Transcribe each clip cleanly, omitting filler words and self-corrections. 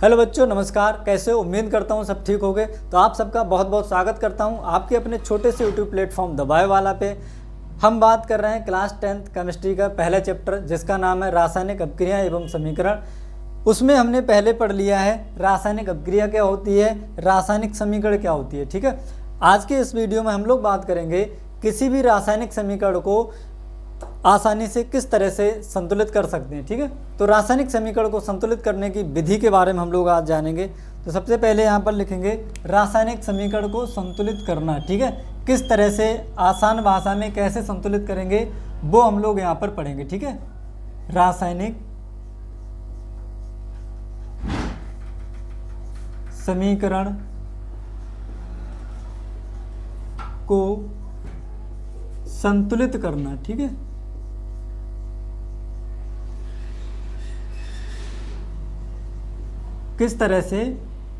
Hello बच्चों, नमस्कार। कैसे हो? उम्मीद करता हूँ सब ठीक होगे। तो आप सबका बहुत बहुत स्वागत करता हूँ आपके अपने छोटे से यूट्यूब प्लेटफॉर्म दबाए वाला पे। हम बात कर रहे हैं क्लास 10th केमिस्ट्री का पहला चैप्टर, जिसका नाम है रासायनिक अपक्रिया एवं समीकरण। उसमें हमने पहले पढ़ लिया है रासायनिक अपक्रिया क्या होती है, रासायनिक समीकरण क्या होती है। ठीक है, आज के इस वीडियो में हम लोग बात करेंगे किसी भी रासायनिक समीकरण को आसानी से किस तरह से संतुलित कर सकते हैं। ठीक है, तो रासायनिक समीकरण को संतुलित करने की विधि के बारे में हम लोग आज जानेंगे। तो सबसे पहले यहाँ पर लिखेंगे रासायनिक समीकरण को संतुलित करना। ठीक है, किस तरह से आसान भाषा में कैसे संतुलित करेंगे वो हम लोग यहाँ पर पढ़ेंगे। ठीक है, रासायनिक समीकरण को संतुलित करना। ठीक है, किस तरह से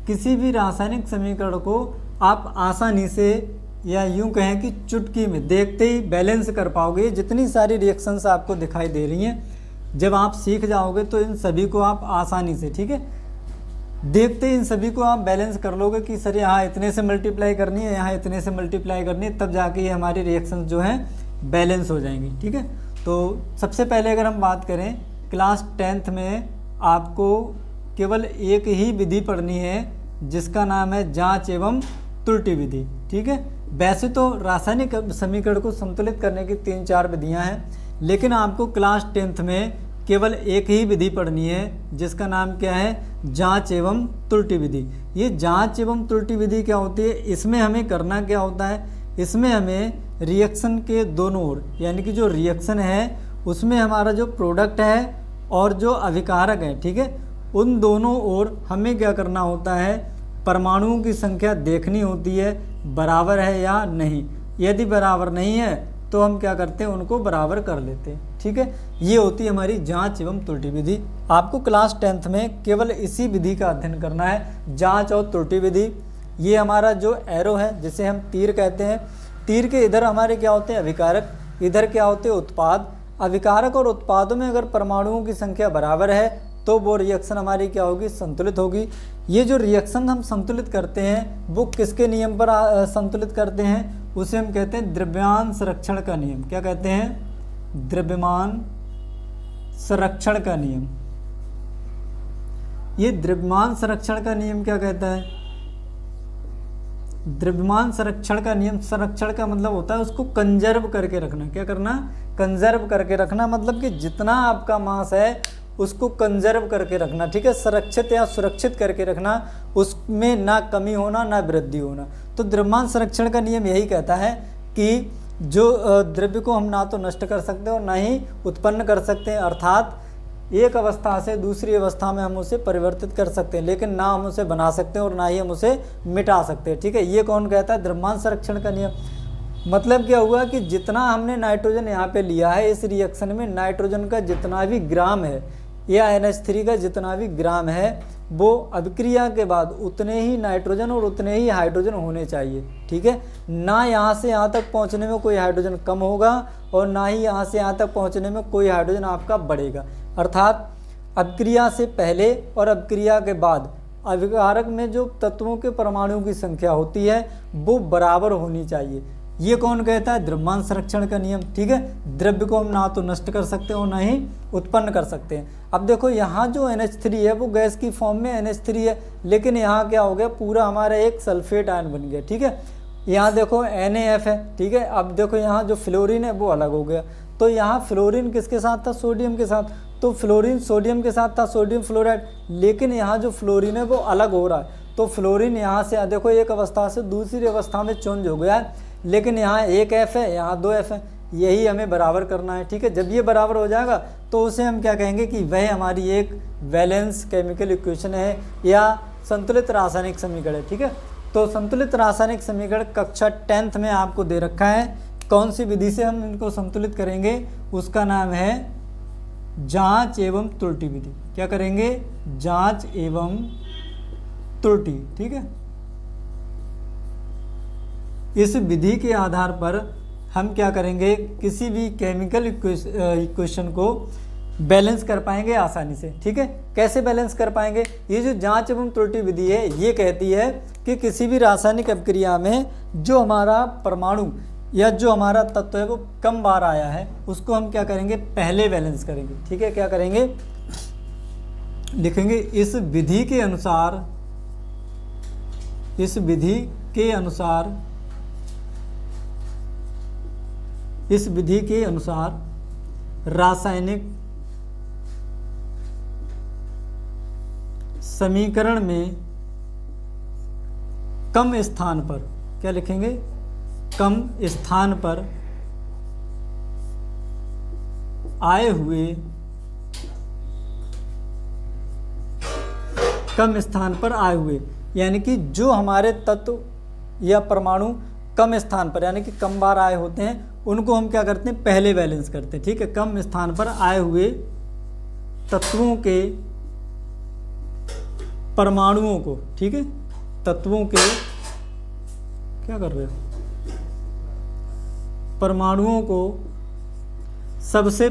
किसी भी रासायनिक समीकरण को आप आसानी से या यूं कहें कि चुटकी में देखते ही बैलेंस कर पाओगे। जितनी सारी रिएक्शंस आपको दिखाई दे रही हैं, जब आप सीख जाओगे तो इन सभी को आप आसानी से, ठीक है, देखते ही इन सभी को आप बैलेंस कर लोगे कि सर यहाँ इतने से मल्टीप्लाई करनी है, यहाँ इतने से मल्टीप्लाई करनी है, तब जाके ये हमारी रिएक्शंस जो हैं बैलेंस हो जाएंगी। ठीक है, तो सबसे पहले अगर हम बात करें क्लास 10th में आपको केवल एक ही विधि पढ़नी है जिसका नाम है जांच एवं त्रुटि विधि। ठीक है, वैसे तो रासायनिक समीकरण को संतुलित करने की 3-4 विधियां हैं, लेकिन आपको क्लास 10th में केवल एक ही विधि पढ़नी है जिसका नाम क्या है, जांच एवं त्रुटि विधि। ये जांच एवं त्रुटि विधि क्या होती है, इसमें हमें करना क्या होता है, इसमें हमें रिएक्शन के दोनों ओर, यानी कि जो रिएक्शन है उसमें हमारा जो प्रोडक्ट है और जो अभिकारक है, ठीक है, उन दोनों ओर हमें क्या करना होता है, परमाणुओं की संख्या देखनी होती है बराबर है या नहीं। यदि बराबर नहीं है तो हम क्या करते हैं, उनको बराबर कर लेते हैं। ठीक है, ये होती है हमारी जांच एवं त्रुटि विधि। आपको क्लास 10th में केवल इसी विधि का अध्ययन करना है, जांच और त्रुटि विधि। ये हमारा जो एरो है, जिसे हम तीर कहते हैं, तीर के इधर हमारे क्या होते हैं, अभिकारक, इधर क्या होते हैं, उत्पाद। अभिकारक और उत्पादों में अगर परमाणुओं की संख्या बराबर है तो वो रिएक्शन हमारी क्या होगी, संतुलित होगी। ये जो रिएक्शन हम संतुलित करते हैं वो किसके नियम पर संतुलित करते हैं, उसे हम कहते हैं द्रव्यमान संरक्षण का नियम। क्या कहते हैं, द्रव्यमान संरक्षण का नियम। ये द्रव्यमान संरक्षण का नियम क्या कहता है, द्रव्यमान संरक्षण का नियम, संरक्षण का मतलब होता है उसको कंजर्व करके रखना। क्या करना, कंजर्व करके रखना, मतलब कि जितना आपका मास है उसको कंजर्व करके रखना। ठीक है, संरक्षित या सुरक्षित करके रखना, उसमें ना कमी होना ना वृद्धि होना। तो द्रव्यमान संरक्षण का नियम यही कहता है कि जो द्रव्य को हम ना तो नष्ट कर सकते हैं और ना ही उत्पन्न कर सकते हैं, अर्थात एक अवस्था से दूसरी अवस्था में हम उसे परिवर्तित कर सकते हैं, लेकिन ना हम उसे बना सकते हैं और ना ही हम उसे मिटा सकते हैं। ठीक है, ये कौन कहता है, द्रव्यमान संरक्षण का नियम। मतलब क्या हुआ कि जितना हमने नाइट्रोजन यहाँ पे लिया है इस रिएक्शन में, नाइट्रोजन का जितना भी ग्राम है या NH3 का जितना भी ग्राम है, वो अभिक्रिया के बाद उतने ही नाइट्रोजन और उतने ही हाइड्रोजन होने चाहिए। ठीक है, ना यहाँ से यहाँ तक पहुँचने में कोई हाइड्रोजन कम होगा और ना ही यहाँ से यहाँ तक पहुँचने में कोई हाइड्रोजन आपका बढ़ेगा। अर्थात अभिक्रिया से पहले और अभिक्रिया के बाद अभिकारक में जो तत्वों के परमाणुओं की संख्या होती है वो बराबर होनी चाहिए। ये कौन कहता है, द्रव्यमान संरक्षण का नियम। ठीक है, द्रव्य को हम ना तो नष्ट कर सकते हैं और ना ही उत्पन्न कर सकते हैं। अब देखो यहाँ जो NH3 है वो गैस की फॉर्म में NH3 है, लेकिन यहाँ क्या हो गया, पूरा हमारा एक सल्फेट आयन बन गया। ठीक है, यहाँ देखो NaF है। ठीक है, अब देखो यहाँ जो फ्लोरीन है वो अलग हो गया। तो यहाँ फ्लोरीन किसके साथ था, सोडियम के साथ, तो फ्लोरीन सोडियम के साथ था, सोडियम फ्लोराइड, लेकिन यहाँ जो फ्लोरीन है वो अलग हो रहा है। तो फ्लोरीन यहाँ से देखो एक अवस्था से दूसरी अवस्था में चेंज हो गया है, लेकिन यहाँ एक F है, यहाँ 2 F है, यही हमें बराबर करना है। ठीक है, जब ये बराबर हो जाएगा तो उसे हम क्या कहेंगे कि वह हमारी एक बैलेंस केमिकल इक्वेशन है या संतुलित रासायनिक समीकरण है। ठीक है, तो संतुलित रासायनिक समीकरण कक्षा 10th में आपको दे रखा है। कौन सी विधि से हम इनको संतुलित करेंगे, उसका नाम है जांच एवं त्रुटि विधि। क्या करेंगे, जांच एवं त्रुटि। ठीक है, इस विधि के आधार पर हम क्या करेंगे, किसी भी केमिकल इक्वेशन को बैलेंस कर पाएंगे आसानी से। ठीक है, कैसे बैलेंस कर पाएंगे? ये जो जांच एवं त्रुटि विधि है ये कहती है कि किसी भी रासायनिक अभिक्रिया में जो हमारा परमाणु या जो हमारा तत्व है वो कम बार आया है उसको हम क्या करेंगे, पहले बैलेंस करेंगे। ठीक है, क्या करेंगे, लिखेंगे इस विधि के अनुसार, इस विधि के अनुसार, इस विधि के अनुसार रासायनिक समीकरण में कम स्थान पर, क्या लिखेंगे, कम स्थान पर आए हुए, कम स्थान पर आए हुए, यानी कि जो हमारे तत्व या परमाणु कम स्थान पर यानी कि कम बार आए होते हैं उनको हम क्या करते हैं, पहले बैलेंस करते हैं। ठीक है, कम स्थान पर आए हुए तत्वों के परमाणुओं को, ठीक है, तत्वों के, क्या कर रहे हो, परमाणुओं को सबसे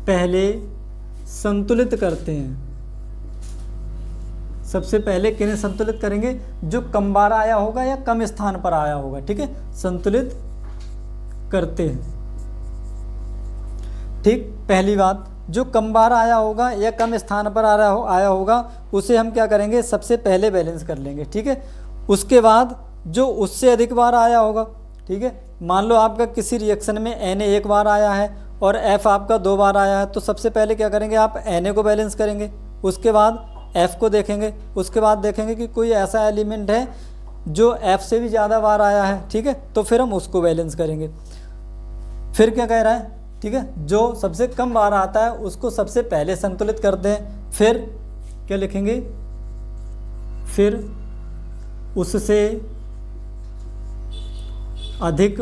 पहले संतुलित करते हैं। सबसे पहले किन्हें संतुलित करेंगे, जो कम बार आया होगा या कम स्थान पर आया होगा। ठीक है, संतुलित करते हैं। ठीक, पहली बात, जो कम बार आया होगा या कम स्थान पर आया होगा उसे हम क्या करेंगे, सबसे पहले बैलेंस कर लेंगे। ठीक है, उसके बाद जो उससे अधिक बार आया होगा, ठीक है, मान लो आपका किसी रिएक्शन में Na एक बार आया है और F आपका 2 बार आया है, तो सबसे पहले क्या करेंगे, आप Na को बैलेंस करेंगे, उसके बाद F को देखेंगे, उसके बाद देखेंगे कि कोई ऐसा एलिमेंट है जो F से भी ज़्यादा बार आया है। ठीक है, तो फिर हम उसको बैलेंस करेंगे। फिर क्या कह रहा है, ठीक है, जो सबसे कम बार आता है उसको सबसे पहले संतुलित करते हैं। फिर क्या लिखेंगे, फिर उससे अधिक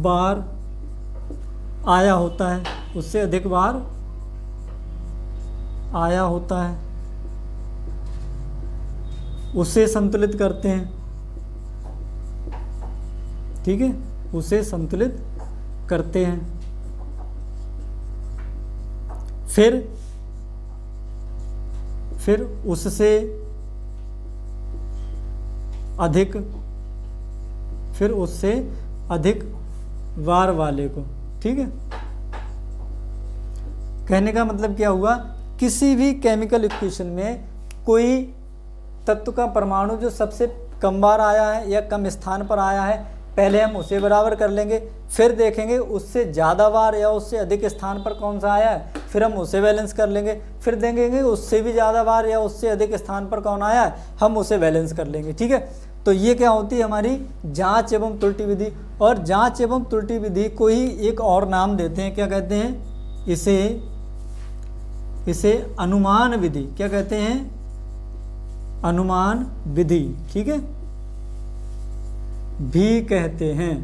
बार आया होता है, उससे अधिक बार आया होता है उसे संतुलित करते हैं। ठीक है, उसे संतुलित करते हैं। फिर उससे अधिक बार वाले को। ठीक है, कहने का मतलब क्या हुआ, किसी भी केमिकल इक्वेशन में कोई तत्व का परमाणु जो सबसे कम बार आया है या कम स्थान पर आया है, पहले हम उसे बराबर कर लेंगे, फिर देखेंगे उससे ज़्यादा बार या उससे अधिक स्थान पर कौन सा आया है, फिर हम उसे बैलेंस कर लेंगे, फिर देखेंगे उससे भी ज़्यादा बार या उससे अधिक स्थान पर कौन आया है, हम उसे बैलेंस कर लेंगे। ठीक है, तो ये क्या होती है, हमारी जांच एवं त्रुटि विधि। और जांच एवं त्रुटि विधि को ही एक और नाम देते हैं, क्या कहते हैं, इसे अनुमान विधि। क्या कहते हैं, अनुमान विधि। ठीक है, भी कहते हैं,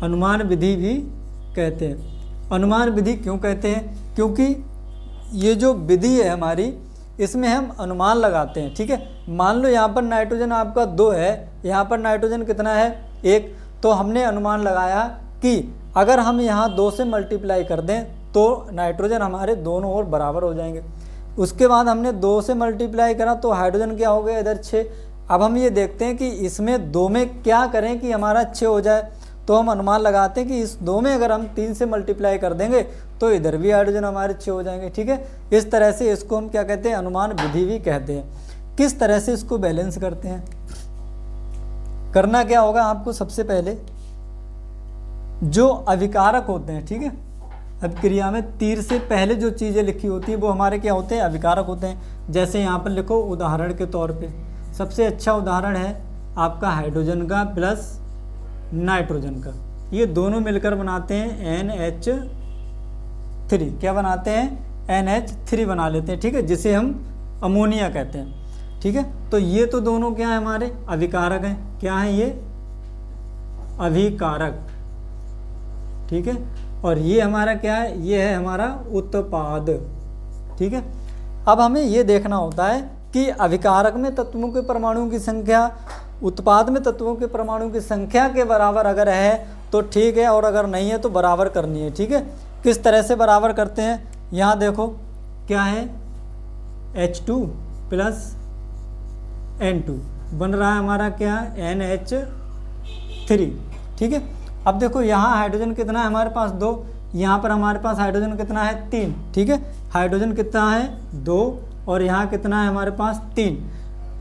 अनुमान विधि भी कहते हैं। अनुमान विधि क्यों कहते हैं, क्योंकि ये जो विधि है हमारी, इसमें हम अनुमान लगाते हैं। ठीक है, मान लो यहाँ पर नाइट्रोजन आपका 2 है, यहाँ पर नाइट्रोजन कितना है, 1, तो हमने अनुमान लगाया कि अगर हम यहाँ 2 से मल्टीप्लाई कर दें तो नाइट्रोजन हमारे दोनों ओर बराबर हो जाएंगे। उसके बाद हमने 2 से मल्टीप्लाई करा तो हाइड्रोजन क्या हो गया, इधर 6। अब हम ये देखते हैं कि इसमें 2 में क्या करें कि हमारा 6 हो जाए, तो हम अनुमान लगाते हैं कि इस 2 में अगर हम 3 से मल्टीप्लाई कर देंगे तो इधर भी हाइड्रोजन हमारे 6 हो जाएंगे। ठीक है, इस तरह से इसको हम क्या कहते हैं, अनुमान विधि भी कहते हैं। किस तरह से इसको बैलेंस करते हैं, करना क्या होगा आपको, सबसे पहले जो अभिकारक होते हैं, ठीक है, अभिक्रिया में तीर से पहले जो चीज़ें लिखी होती हैं वो हमारे क्या होते हैं, अभिकारक होते हैं। जैसे यहाँ पर लिखो उदाहरण के तौर पे, सबसे अच्छा उदाहरण है आपका हाइड्रोजन का प्लस नाइट्रोजन का, ये दोनों मिलकर बनाते हैं NH3। क्या बनाते हैं, NH3 बना लेते हैं। ठीक है, जिसे हम अमोनिया कहते हैं। ठीक है, तो ये तो दोनों क्या है, हमारे अभिकारक हैं। क्या है ये, अभिकारक। ठीक है, और ये हमारा क्या है, ये है हमारा उत्पाद। ठीक है, अब हमें ये देखना होता है कि अभिकारक में तत्वों के परमाणुओं की संख्या उत्पाद में तत्वों के परमाणु की संख्या के बराबर अगर है तो ठीक है, और अगर नहीं है तो बराबर करनी है। ठीक है, किस तरह से बराबर करते हैं, यहाँ देखो क्या है, H2 प्लस N2 बन रहा है हमारा क्या, NH3। ठीक है, अब देखो यहाँ हाइड्रोजन कितना है हमारे पास 2, यहाँ पर हमारे पास हाइड्रोजन कितना है 3। ठीक है, हाइड्रोजन कितना है 2 और यहाँ कितना है हमारे पास 3।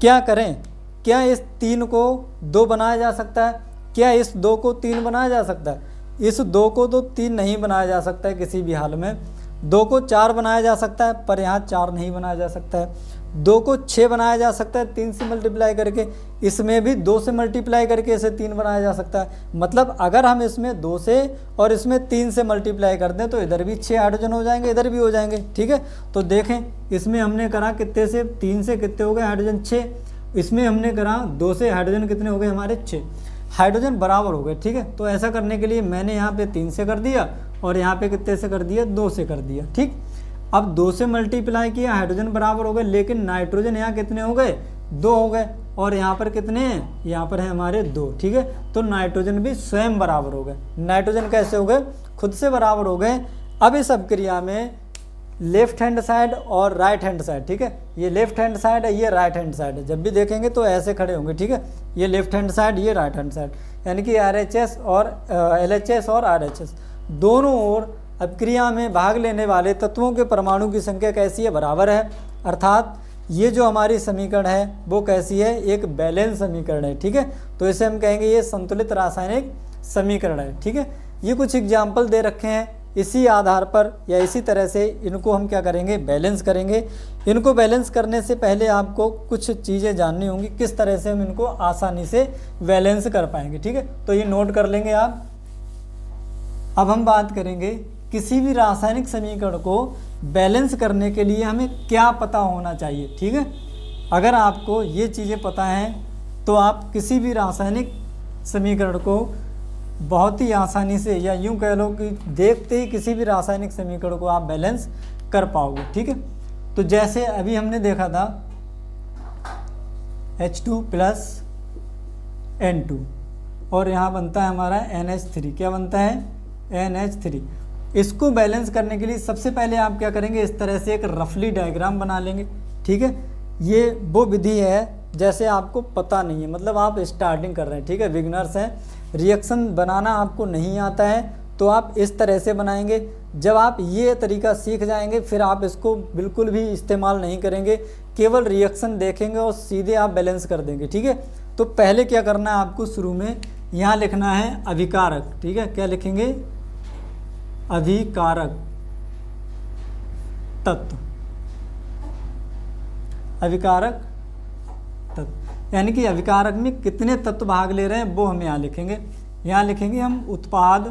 क्या करें, क्या इस 3 को 2 बनाया जा सकता है, क्या इस 2 को 3 बनाया जा सकता है? इस 2 को तो 3 नहीं बनाया जा सकता है किसी भी हाल में। 2 को 4 बनाया जा सकता है, पर यहाँ 4 नहीं बनाया जा सकता है। 2 को 6 बनाया जा सकता है 3 से मल्टीप्लाई करके, इसमें भी 2 से मल्टीप्लाई करके इसे 3 बनाया जा सकता है। मतलब अगर हम इसमें 2 से और इसमें 3 से मल्टीप्लाई कर दें तो इधर भी 6 हाइड्रोजन हो जाएंगे, इधर भी हो जाएंगे। ठीक है, तो देखें इसमें हमने करा कितने से, 3 से कितने हो गए हाइड्रोजन 6, इसमें हमने करा 2 से हाइड्रोजन कितने हो गए हमारे 6, हाइड्रोजन बराबर हो गए। ठीक है, तो ऐसा करने के लिए मैंने यहाँ पे 3 से कर दिया और यहाँ पे कितने से कर दिया, 2 से कर दिया। ठीक, अब 2 से मल्टीप्लाई किया, हाइड्रोजन बराबर हो गए, लेकिन नाइट्रोजन यहाँ कितने हो गए, 2 हो गए, और यहाँ पर कितने हैं, यहाँ पर है हमारे 2। ठीक है, तो नाइट्रोजन भी स्वयं बराबर हो गए। नाइट्रोजन कैसे हो गए, खुद से बराबर हो गए। अब इस अभिक्रिया में लेफ्ट हैंड साइड और राइट हैंड साइड, ठीक है, ये लेफ्ट हैंड साइड है, ये राइट हैंड साइड है, जब भी देखेंगे तो ऐसे खड़े होंगे। ठीक है, ये लेफ्ट हैंड साइड, ये राइट हैंड साइड, यानी कि RHS और LHS और RHS दोनों ओर अभिक्रिया में भाग लेने वाले तत्वों के परमाणु की संख्या कैसी है, बराबर है। अर्थात ये जो हमारी समीकरण है वो कैसी है, एक बैलेंस समीकरण है। ठीक है, तो इसे हम कहेंगे ये संतुलित रासायनिक समीकरण है। ठीक है, ये कुछ एग्जाम्पल दे रखे हैं, इसी आधार पर या इसी तरह से इनको हम क्या करेंगे, बैलेंस करेंगे। इनको बैलेंस करने से पहले आपको कुछ चीज़ें जाननी होंगी, किस तरह से हम इनको आसानी से बैलेंस कर पाएंगे। ठीक है, तो ये नोट कर लेंगे आप। अब हम बात करेंगे किसी भी रासायनिक समीकरण को बैलेंस करने के लिए हमें क्या पता होना चाहिए। ठीक है, अगर आपको ये चीज़ें पता हैं तो आप किसी भी रासायनिक समीकरण को बहुत ही आसानी से, या यूं कह लो कि देखते ही किसी भी रासायनिक समीकरण को आप बैलेंस कर पाओगे। ठीक है, तो जैसे अभी हमने देखा था H2 प्लस N2 और यहाँ बनता है हमारा NH3। क्या बनता है, NH3। इसको बैलेंस करने के लिए सबसे पहले आप क्या करेंगे, इस तरह से एक रफली डायग्राम बना लेंगे। ठीक है, ये वो विधि है जैसे आपको पता नहीं है, मतलब आप स्टार्टिंग कर रहे हैं। ठीक है, बिगिनर्स हैं, रिएक्शन बनाना आपको नहीं आता है तो आप इस तरह से बनाएंगे। जब आप ये तरीका सीख जाएंगे फिर आप इसको बिल्कुल भी इस्तेमाल नहीं करेंगे, केवल रिएक्शन देखेंगे और सीधे आप बैलेंस कर देंगे। ठीक है, तो पहले क्या करना है आपको, शुरू में यहाँ लिखना है अभिकारक। ठीक है, क्या लिखेंगे, अभिकारक तत्व, अभिकारक तत्व, यानी कि अभिकारक में कितने तत्व भाग ले रहे हैं वो हम यहाँ लिखेंगे। यहाँ लिखेंगे हम उत्पाद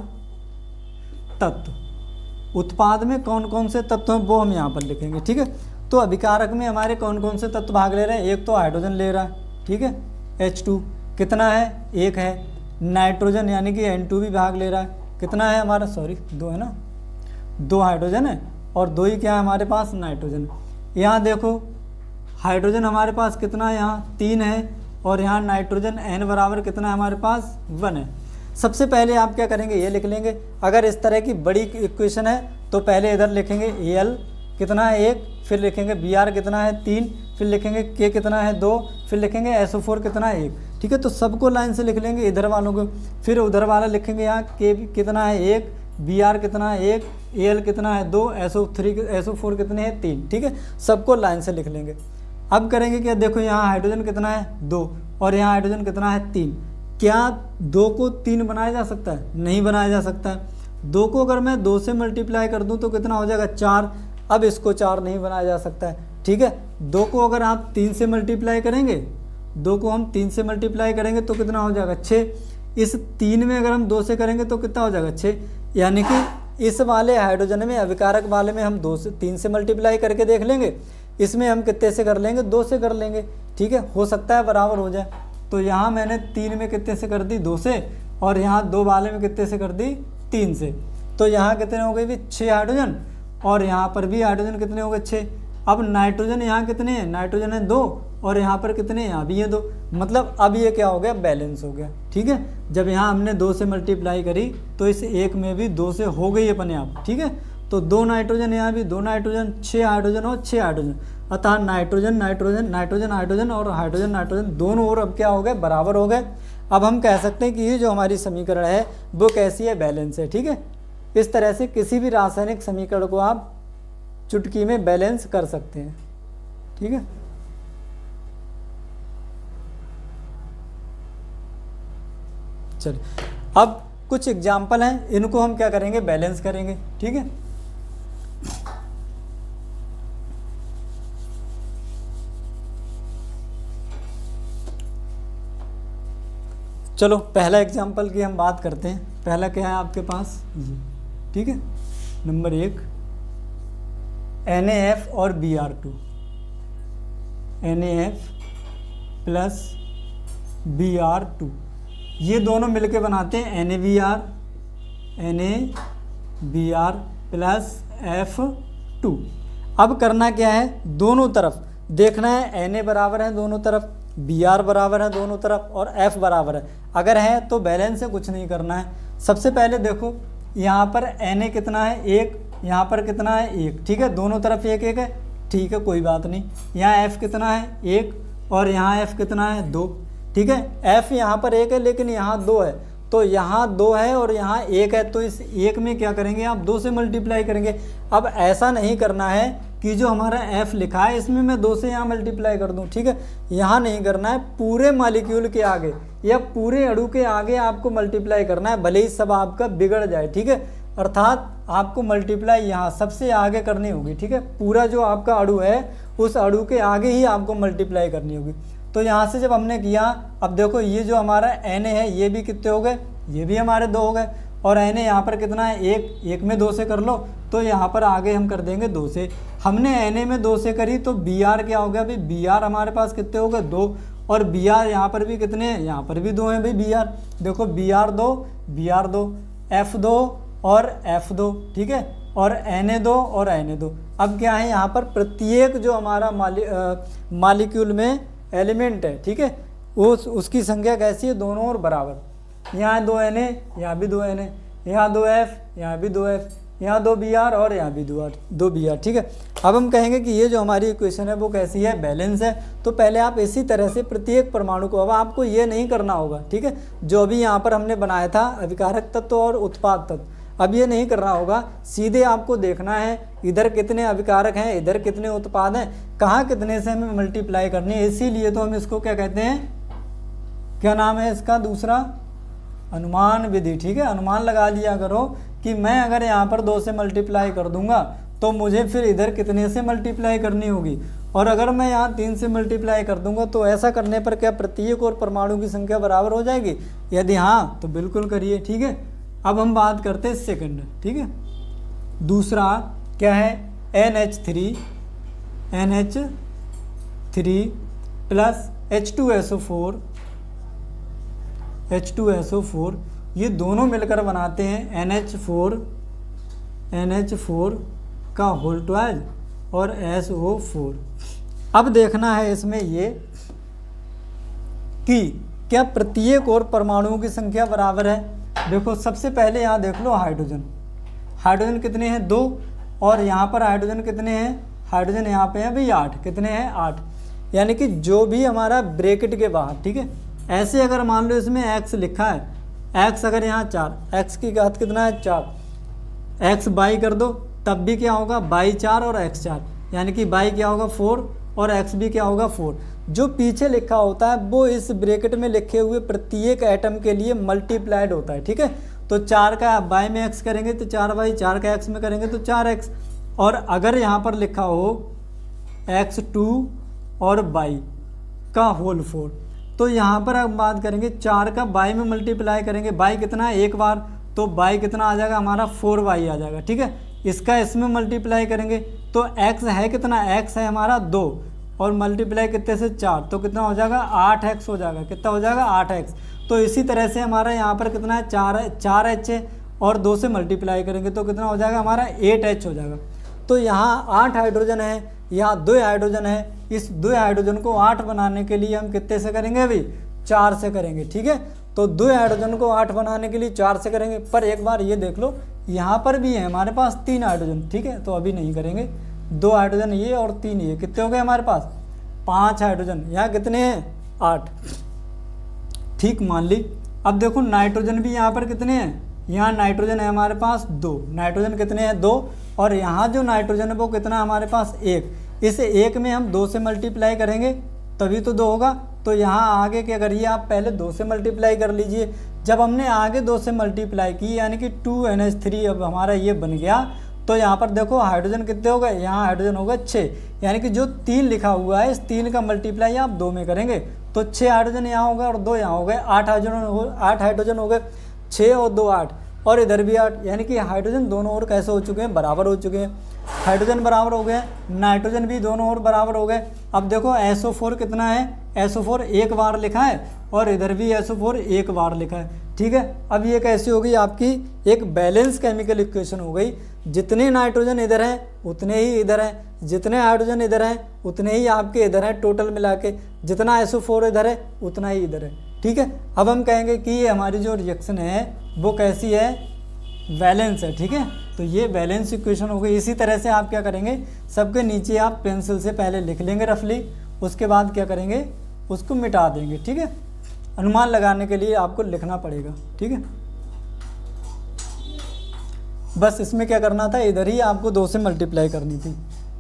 तत्व, उत्पाद में कौन कौन से तत्व हैं वो हम यहाँ पर लिखेंगे। ठीक है, तो अभिकारक में हमारे कौन कौन से तत्व भाग ले रहे हैं, एक तो हाइड्रोजन ले रहा है। ठीक है, H2 कितना है, 1 है। नाइट्रोजन यानी कि N2 भी भाग ले रहा है, कितना है हमारा, सॉरी 2 है ना, 2 हाइड्रोजन है और 2 ही क्या है हमारे पास, नाइट्रोजन। यहाँ देखो हाइड्रोजन हमारे पास कितना है, यहाँ 3 है, और यहाँ नाइट्रोजन N बराबर कितना है हमारे पास, 1 है। सबसे पहले आप क्या करेंगे, ये लिख लेंगे। अगर इस तरह की बड़ी इक्वेशन है तो पहले इधर लिखेंगे Al कितना है 1, फिर लिखेंगे Br कितना है 3, फिर लिखेंगे K कितना है 2, फिर लिखेंगे SO4 कितना है 1। ठीक है, तो सबको लाइन से लिख लेंगे इधर वालों को, फिर उधर वाला लिखेंगे। यहाँ K कितना है 1, Br कितना है 1, Al कितना है 2, SO4 कितने हैं 3। ठीक है, सबको लाइन से लिख लेंगे। अब करेंगे क्या, देखो यहाँ हाइड्रोजन कितना है 2 और यहाँ हाइड्रोजन कितना है 3। क्या 2 को 3 बनाया जा सकता है, नहीं बनाया जा सकता है। 2 को अगर मैं 2 से मल्टीप्लाई कर दूं तो कितना हो जाएगा, 4। अब इसको 4 नहीं बनाया जा सकता है। ठीक है, 2 को अगर आप 3 से मल्टीप्लाई करेंगे, 2 को हम 3 से मल्टीप्लाई करेंगे तो कितना हो जाएगा, 6। इस 3 में अगर हम 2 से करेंगे तो कितना हो जाएगा, 6। यानी कि इस वाले हाइड्रोजन में, अभिकारक वाले में हम 3 से मल्टीप्लाई करके देख लेंगे, इसमें हम कितने से कर लेंगे, 2 से कर लेंगे। ठीक है, हो सकता है बराबर हो जाए। तो यहाँ मैंने 3 में कितने से कर दी, 2 से, और यहाँ 2 वाले में कितने से कर दी, 3 से। तो यहाँ कितने हो गए भी, 6 हाइड्रोजन, और यहाँ पर भी हाइड्रोजन कितने हो गए, 6। अब नाइट्रोजन यहाँ कितने हैं, नाइट्रोजन है 2 और यहाँ पर कितने, यहाँ भी ये 2, मतलब अब ये क्या हो गया, बैलेंस हो गया। ठीक है, जब यहाँ हमने 2 से मल्टीप्लाई करी तो इस 1 में भी 2 से हो गई अपने आप। ठीक है, तो 2 नाइट्रोजन, यहाँ भी 2 नाइट्रोजन, 6 हाइड्रोजन और 6 हाइड्रोजन, अतः नाइट्रोजन नाइट्रोजन नाइट्रोजन हाइड्रोजन और हाइड्रोजन नाइट्रोजन दोनों और अब क्या हो गए, बराबर हो गए। अब हम कह सकते हैं कि ये जो हमारी समीकरण है वो कैसी है, बैलेंस है। ठीक है, इस तरह से किसी भी रासायनिक समीकरण को आप चुटकी में बैलेंस कर सकते हैं। ठीक है, चलिए अब कुछ एग्जाम्पल हैं, इनको हम क्या करेंगे, बैलेंस करेंगे। ठीक है, चलो पहला एग्जाम्पल की हम बात करते हैं। पहला क्या है आपके पास ये। ठीक है, नंबर 1 NaF और Br2, NaF प्लस Br2, ये दोनों मिलके बनाते हैं NaBr प्लस F2। अब करना क्या है, दोनों तरफ देखना है, Na बराबर है दोनों तरफ, Br बराबर है दोनों तरफ और F बराबर है। अगर है तो बैलेंस है, कुछ नहीं करना है। सबसे पहले देखो यहाँ पर Na कितना है, 1, यहाँ पर कितना है, 1। ठीक है, दोनों तरफ 1 1 है, ठीक है कोई बात नहीं। यहाँ F कितना है, 1, और यहाँ F कितना है, 2। ठीक है, F यहाँ पर 1 है लेकिन यहाँ 2 है, तो यहाँ 2 है और यहाँ 1 है, तो इस 1 में क्या करेंगे आप, 2 से मल्टीप्लाई करेंगे। अब ऐसा नहीं करना है कि जो हमारा F लिखा है इसमें मैं 2 से यहाँ मल्टीप्लाई कर दूँ। ठीक है, यहाँ नहीं करना है, पूरे मॉलिक्यूल के आगे या पूरे अणु के आगे आपको मल्टीप्लाई करना है, भले ही सब आपका बिगड़ जाए। ठीक है, अर्थात आपको मल्टीप्लाई यहाँ सबसे आगे करनी होगी। ठीक है, पूरा जो आपका अणु है उस अणु के आगे ही आपको मल्टीप्लाई करनी होगी। तो यहाँ से जब हमने किया, अब देखो ये जो हमारा Na है ये भी कितने हो गए, ये भी हमारे 2 हो गए, और Na यहाँ पर कितना है, 1, 1 में 2 से कर लो, तो यहाँ पर आगे हम कर देंगे 2 से। हमने Na में 2 से करी तो Br क्या हो गया भाई, Br हमारे पास कितने हो गए, 2, और Br यहाँ पर भी कितने हैं, यहाँ पर भी 2 हैं भाई Br। देखो Br2 F2 और F2। ठीक है, और Na2 और Na2। अब क्या है, यहाँ पर प्रत्येक जो हमारा मॉलिक्यूल में एलिमेंट है, ठीक है, उसकी संख्या कैसी है, दोनों और बराबर। यहाँ 2 Na, यहाँ भी 2 Na, यहाँ 2 F, यहाँ भी 2 F, यहाँ 2 Br और यहाँ भी 2 Br। ठीक है, अब हम कहेंगे कि ये जो हमारी इक्वेशन है वो कैसी है, बैलेंस है। तो पहले आप इसी तरह से प्रत्येक परमाणु को, अब आपको ये नहीं करना होगा। ठीक है, जो अभी यहाँ पर हमने बनाया था अभिकारक तत्व और उत्पाद तत्व, अब ये नहीं करना होगा, सीधे आपको देखना है इधर कितने अभिकारक हैं, इधर कितने उत्पाद हैं, कहाँ कितने से हमें मल्टीप्लाई करनी है। इसीलिए तो हम इसको क्या कहते हैं, क्या नाम है इसका दूसरा, अनुमान विधि। ठीक है, अनुमान लगा लिया करो कि मैं अगर यहाँ पर 2 से मल्टीप्लाई कर दूंगा तो मुझे फिर इधर कितने से मल्टीप्लाई करनी होगी, और अगर मैं यहाँ 3 से मल्टीप्लाई कर दूंगा तो ऐसा करने पर क्या प्रत्येक और परमाणु की संख्या बराबर हो जाएगी। यदि हाँ तो बिल्कुल करिए। ठीक है, अब हम बात करते हैं सेकंड। ठीक है, दूसरा क्या है, NH3 प्लस H2SO4, ये दोनों मिलकर बनाते हैं NH4 का होल 12 और SO4। अब देखना है इसमें ये कि क्या प्रत्येक और परमाणुओं की संख्या बराबर है। देखो सबसे पहले यहाँ देख लो हाइड्रोजन कितने हैं, 2, और यहाँ पर हाइड्रोजन कितने हैं, हाइड्रोजन यहाँ पे है भाई 8, कितने हैं 8, यानी कि जो भी हमारा ब्रैकेट के बाहर। ठीक है, ऐसे अगर मान लो इसमें x लिखा है, x अगर यहाँ 4, x की घात कितना है 4, x बाई कर दो तब भी क्या होगा, बाई 4 और x 4, यानी कि बाई क्या होगा 4 और x भी क्या होगा 4। जो पीछे लिखा होता है वो इस ब्रैकेट में लिखे हुए प्रत्येक एटम के लिए मल्टीप्लाइड होता है। ठीक है, तो 4 का बाई में x करेंगे तो 4 बाई, 4 का x में करेंगे तो 4x, और अगर यहाँ पर लिखा हो x2 और बाई का होल 4, तो यहाँ पर हम बात करेंगे 4 का बाई में मल्टीप्लाई करेंगे, बाई कितना है एक बार, तो बाई कितना आ जाएगा हमारा 4y आ जाएगा। ठीक है, इसका इसमें मल्टीप्लाई करेंगे तो x है कितना, x है हमारा 2, और मल्टीप्लाई कितने से 4, तो कितना हो जाएगा 8x हो जाएगा, कितना हो जाएगा 8x। तो इसी तरह से हमारा यहाँ पर कितना है 4h है, और 2 से मल्टीप्लाई करेंगे तो कितना हो जाएगा हमारा 8h हो जाएगा। तो यहाँ 8 हाइड्रोजन है, यहाँ 2 हाइड्रोजन है, इस 2 हाइड्रोजन को 8 बनाने के लिए हम कितने से करेंगे, अभी 4 से करेंगे। ठीक है, तो 2 हाइड्रोजन को 8 बनाने के लिए 4 से करेंगे। पर एक बार ये देख लो, यहाँ पर भी है हमारे पास 3 हाइड्रोजन। ठीक है, तो अभी नहीं करेंगे। 2 हाइड्रोजन ये और 3 ये, कितने हो गए हमारे पास, 5 हाइड्रोजन। यहाँ कितने हैं, 8। ठीक, मान ली। अब देखो नाइट्रोजन भी यहाँ पर कितने हैं, यहाँ नाइट्रोजन है हमारे पास 2, नाइट्रोजन कितने हैं, 2, और यहाँ जो नाइट्रोजन है वो कितना हमारे पास, 1। इस 1 में हम 2 से मल्टीप्लाई करेंगे तभी तो 2 होगा। तो यहाँ आगे क्या करिए, आप पहले 2 से मल्टीप्लाई कर लीजिए। जब हमने आगे 2 से मल्टीप्लाई की यानी कि 2NH3 अब हमारा ये बन गया, तो यहाँ पर देखो हाइड्रोजन कितने हो गए, यहाँ हाइड्रोजन हो गए 6, यानी कि जो 3 लिखा हुआ है इस 3 का मल्टीप्लाई आप 2 में करेंगे तो 6 हाइड्रोजन यहाँ हो गए और 2 यहाँ हो गए, 8 हाइड्रोजन हो गए, 6 और 2 8, और इधर भी 8, यानी कि हाइड्रोजन दोनों ओर कैसे हो चुके हैं, बराबर हो चुके हैं। हाइड्रोजन बराबर हो गए, नाइट्रोजन भी दोनों ओर बराबर हो गए। अब देखो SO4 कितना है, SO4 एक बार लिखा है और इधर भी SO4 एक बार लिखा है। ठीक है, अब ये कैसी होगी, आपकी एक बैलेंस केमिकल इक्वेशन हो गई। जितने नाइट्रोजन इधर हैं उतने ही इधर हैं, जितने हाइड्रोजन इधर हैं उतने ही आपके इधर हैं, टोटल मिला के जितना SO4 इधर है उतना ही इधर है। ठीक है, अब हम कहेंगे कि ये हमारी जो रिएक्शन है वो कैसी है, बैलेंस है। ठीक है, तो ये बैलेंस इक्वेशन हो गई। इसी तरह से आप क्या करेंगे, सबके नीचे आप पेंसिल से पहले लिख लेंगे रफली, उसके बाद क्या करेंगे, उसको मिटा देंगे। ठीक है, अनुमान लगाने के लिए आपको लिखना पड़ेगा। ठीक है, बस इसमें क्या करना था, इधर ही आपको 2 से मल्टीप्लाई करनी थी।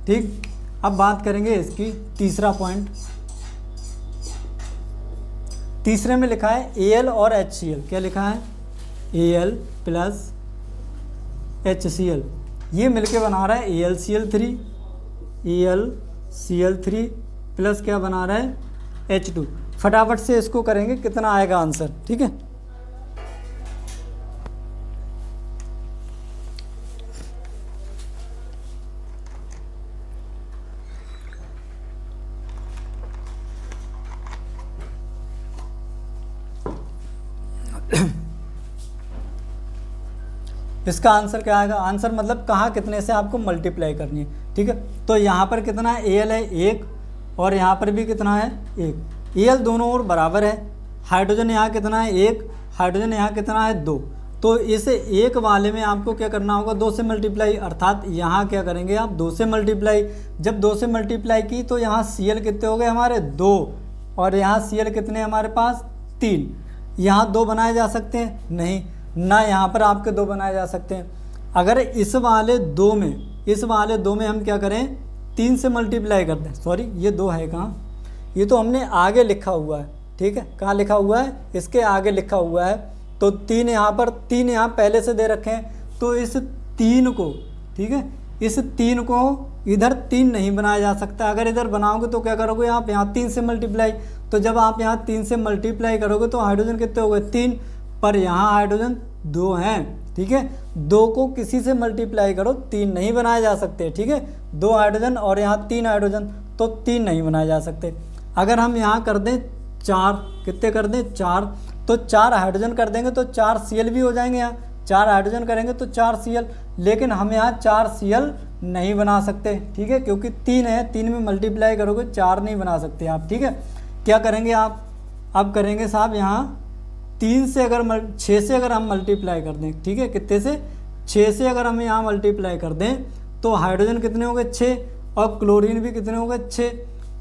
ठीक, अब बात करेंगे इसकी तीसरा पॉइंट। तीसरे में लिखा है Al और HCl। क्या लिखा है, Al प्लस HCl, ये मिलके बना रहा है AlCl3, AlCl3 प्लस क्या बना रहा है H2। फटाफट से इसको करेंगे, कितना आएगा आंसर। ठीक है, इसका आंसर क्या आएगा, आंसर मतलब कहाँ कितने से आपको मल्टीप्लाई करनी है। ठीक है, तो यहाँ पर कितना है, Al है 1 और यहाँ पर भी कितना है 1। Al दोनों ओर बराबर है, हाइड्रोजन यहाँ कितना है 1, हाइड्रोजन यहाँ कितना है 2, तो इस 1 वाले में आपको क्या करना होगा, 2 से मल्टीप्लाई, अर्थात यहाँ क्या करेंगे आप 2 से मल्टीप्लाई। जब 2 से मल्टीप्लाई की तो यहाँ Cl कितने हो गए हमारे 2, और यहाँ Cl कितने हमारे पास 3। यहाँ 2 बनाए जा सकते हैं, नहीं ना, यहाँ पर आपके 2 बनाए जा सकते हैं। अगर इस वाले 2 में हम क्या करें, 3 से मल्टीप्लाई कर दें, सॉरी ये 2 है कहाँ, ये तो हमने आगे लिखा हुआ है। ठीक है, कहाँ लिखा हुआ है, इसके आगे लिखा हुआ है, तो 3 यहाँ पर, 3 यहाँ पहले से दे रखे हैं, तो इस 3 को, ठीक है, इस 3 को इधर 3 नहीं बनाया जा सकता। अगर इधर बनाओगे तो क्या करोगे आप, यहाँ 3 से मल्टीप्लाई, तो जब आप यहाँ 3 से मल्टीप्लाई करोगे तो हाइड्रोजन कितने हो गए 3, पर यहाँ हाइड्रोजन 2 हैं। ठीक है, 2 को किसी से मल्टीप्लाई करो, 3 नहीं बनाए जा सकते। ठीक है, 2 हाइड्रोजन और यहाँ 3 हाइड्रोजन, तो 3 नहीं बनाए जा सकते। अगर हम यहाँ कर दें 4, कितने कर दें 4, तो 4 हाइड्रोजन कर देंगे तो 4 Cl भी हो जाएंगे। यहाँ 4 हाइड्रोजन करेंगे तो 4 Cl, लेकिन हम यहाँ 4 Cl नहीं बना सकते। ठीक है, क्योंकि 3 है, 3 में मल्टीप्लाई करोगे 4 नहीं बना सकते आप। ठीक है, क्या करेंगे आप, अब करेंगे साहब यहाँ 3 से अगर 6 से अगर हम मल्टीप्लाई कर दें, ठीक है, कितने से 6 से अगर हम यहाँ मल्टीप्लाई कर दें तो हाइड्रोजन कितने हो गए 6, और क्लोरीन भी कितने हो गए 6,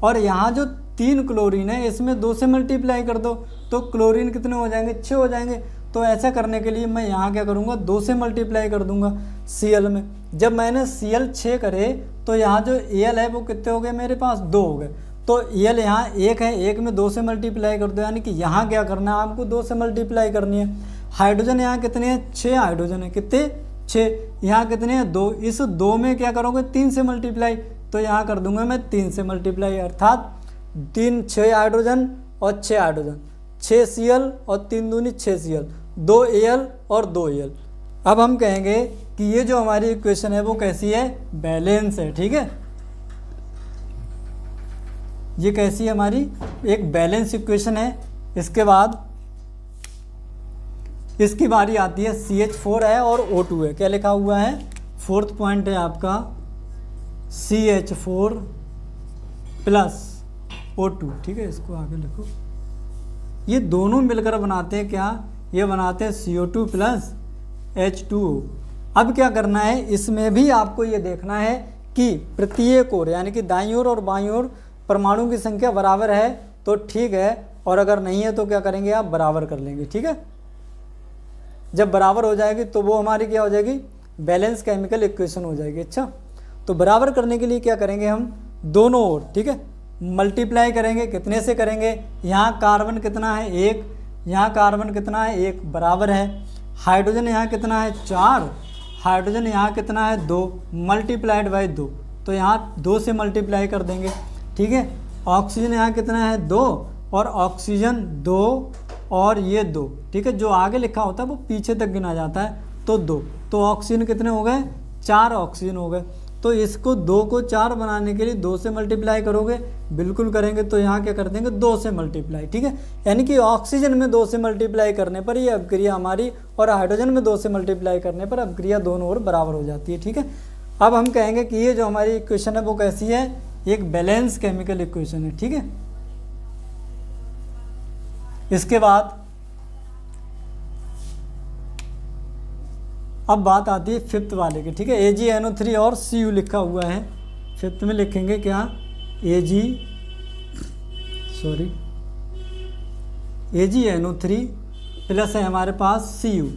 और यहाँ जो 3 क्लोरीन है इसमें 2 से मल्टीप्लाई कर दो तो क्लोरीन कितने हो जाएंगे 6 हो जाएंगे। तो ऐसा करने के लिए मैं यहाँ क्या करूँगा, 2 से मल्टीप्लाई कर दूंगा Cl में। जब मैंने Cl 6 करे तो यहाँ जो Al है वो कितने हो गए मेरे पास 2 हो गए, तो Al यहाँ 1 है, 1 में 2 से मल्टीप्लाई कर दो, यानी कि यहाँ क्या करना है आपको 2 से मल्टीप्लाई करनी है। हाइड्रोजन यहाँ कितने हैं 6 हाइड्रोजन है, कितने 6, यहाँ कितने हैं 2, इस 2 में क्या करोगे 3 से मल्टीप्लाई, तो यहाँ कर दूंगा मैं 3 से मल्टीप्लाई, अर्थात 6 हाइड्रोजन और 6 हाइड्रोजन, 6 Cl और 3 दूनी 6 Cl, 2 Al और 2 Al। अब हम कहेंगे कि ये जो हमारी इक्वेशन है वो कैसी है, बैलेंस है। ठीक है, ये कैसी है हमारी, एक बैलेंस इक्वेशन है। इसके बाद इसकी बारी आती है CH4 है और O2 है। क्या लिखा हुआ है, 4th पॉइंट है आपका CH4 प्लस O2, ठीक है, इसको आगे लिखो। ये दोनों मिलकर बनाते हैं क्या, ये बनाते हैं CO2 प्लस H2O। अब क्या करना है, इसमें भी आपको ये देखना है कि प्रत्येक ओर यानी कि दाईं ओर और बाईं ओर परमाणु की संख्या बराबर है तो ठीक है, और अगर नहीं है तो क्या करेंगे आप बराबर कर लेंगे, ठीक है। जब बराबर हो जाएगी तो वो हमारी क्या हो जाएगी, बैलेंस केमिकल इक्वेशन हो जाएगी। अच्छा, तो बराबर करने के लिए क्या करेंगे हम, दोनों ओर, ठीक है, मल्टीप्लाई करेंगे। कितने से करेंगे, यहाँ कार्बन कितना है 1, यहाँ कार्बन कितना है 1, बराबर है। हाइड्रोजन यहाँ कितना है 4, हाइड्रोजन यहाँ कितना है 2, मल्टीप्लाइड बाई 2, तो यहाँ 2 से मल्टीप्लाई कर देंगे, ठीक है। ऑक्सीजन यहाँ कितना है 2, और ऑक्सीजन 2 और ये 2, ठीक है, जो आगे लिखा होता है वो पीछे तक गिना जाता है, तो 2, तो ऑक्सीजन कितने हो गए, 4 ऑक्सीजन हो गए। तो इसको 2 को 4 बनाने के लिए 2 से मल्टीप्लाई करोगे, बिल्कुल करेंगे, तो यहाँ क्या कर देंगे 2 से मल्टीप्लाई, ठीक है। यानी कि ऑक्सीजन में 2 से मल्टीप्लाई करने पर ये अभिक्रिया हमारी, और हाइड्रोजन में 2 से मल्टीप्लाई करने पर अभिक्रिया दोनों ओर बराबर हो जाती है, ठीक है। अब हम कहेंगे कि ये जो हमारी इक्वेशन है वो कैसी है, एक बैलेंस केमिकल इक्वेशन है, ठीक है। इसके बाद अब बात आती है फिफ्थ वाले की, ठीक है। AgNO3 और Cu लिखा हुआ है, फिफ्थ में लिखेंगे क्या, AgNO3 प्लस है हमारे पास Cu।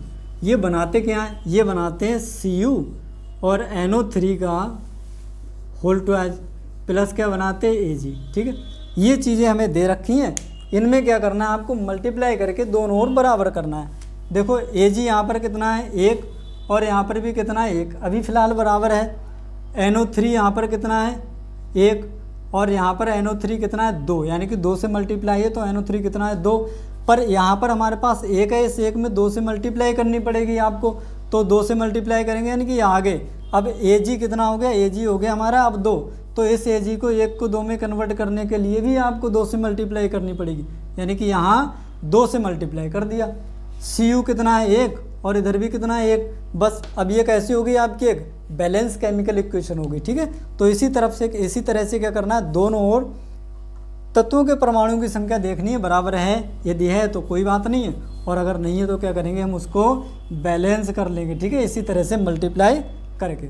ये बनाते क्या हैं, ये बनाते हैं Cu और NO3 का होल ट्वाइस प्लस क्या बनाते हैं Ag, ठीक है। ये चीज़ें हमें दे रखी हैं, इनमें क्या करना है आपको, मल्टीप्लाई करके दोनों ओर बराबर करना है। देखो Ag यहाँ पर कितना है 1, और यहाँ पर भी कितना है 1, अभी फ़िलहाल बराबर है। NO3 यहाँ पर कितना है 1, और यहाँ पर NO3 कितना है 2, यानी कि 2 से मल्टीप्लाई है तो NO3 कितना है 2, पर यहाँ पर हमारे पास 1 है, इस 1 में 2 से मल्टीप्लाई करनी पड़ेगी आपको, तो 2 से मल्टीप्लाई करेंगे यानी कि आगे। अब Ag कितना हो गया, Ag हो गया हमारा अब 2, तो इस Ag को 1 को 2 में कन्वर्ट करने के लिए भी आपको 2 से मल्टीप्लाई करनी पड़ेगी, यानी कि यहाँ 2 से मल्टीप्लाई कर दिया। Cu कितना है 1, और इधर भी कितना है 1, बस। अब ये कैसी होगी आपकी, एक बैलेंस केमिकल इक्वेशन होगी, ठीक है। तो इसी तरह से क्या करना है, दोनों ओर तत्वों के परमाणुओं की संख्या देखनी है, बराबर है, यदि है तो कोई बात नहीं है, और अगर नहीं है तो क्या करेंगे हम उसको बैलेंस कर लेंगे, ठीक है, इसी तरह से मल्टीप्लाई करके।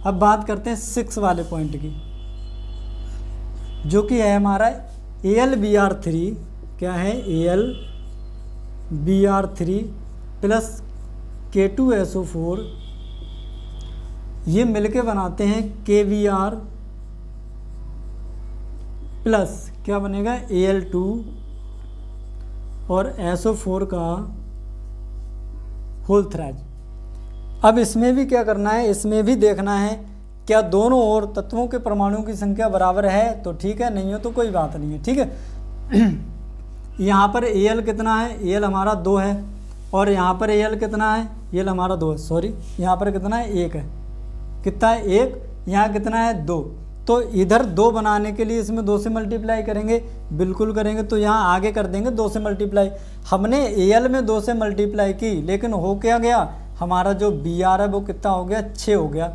अब बात करते हैं 6 वाले पॉइंट की, जो कि है हमारा AlBr3, क्या है AlBr3 प्लस K2SO4, ये मिलके बनाते हैं KBr प्लस क्या बनेगा Al2 और SO4 का होल थ्राइज। अब इसमें भी क्या करना है, इसमें भी देखना है क्या दोनों ओर तत्वों के परमाणुओं की संख्या बराबर है तो ठीक है, नहीं हो तो कोई बात नहीं है, ठीक है। यहाँ पर Al कितना है, Al हमारा 2 है, और यहाँ पर Al कितना है, Al हमारा 2 है, सॉरी यहाँ पर कितना है 1 है, कितना है 1, यहाँ कितना है 2, तो इधर 2 बनाने के लिए इसमें 2 से मल्टीप्लाई करेंगे, बिल्कुल करेंगे, तो यहाँ आगे कर देंगे 2 से मल्टीप्लाई। हमने Al में 2 से मल्टीप्लाई की, लेकिन हो क्या गया, हमारा जो Br है वो कितना हो गया 6 हो गया।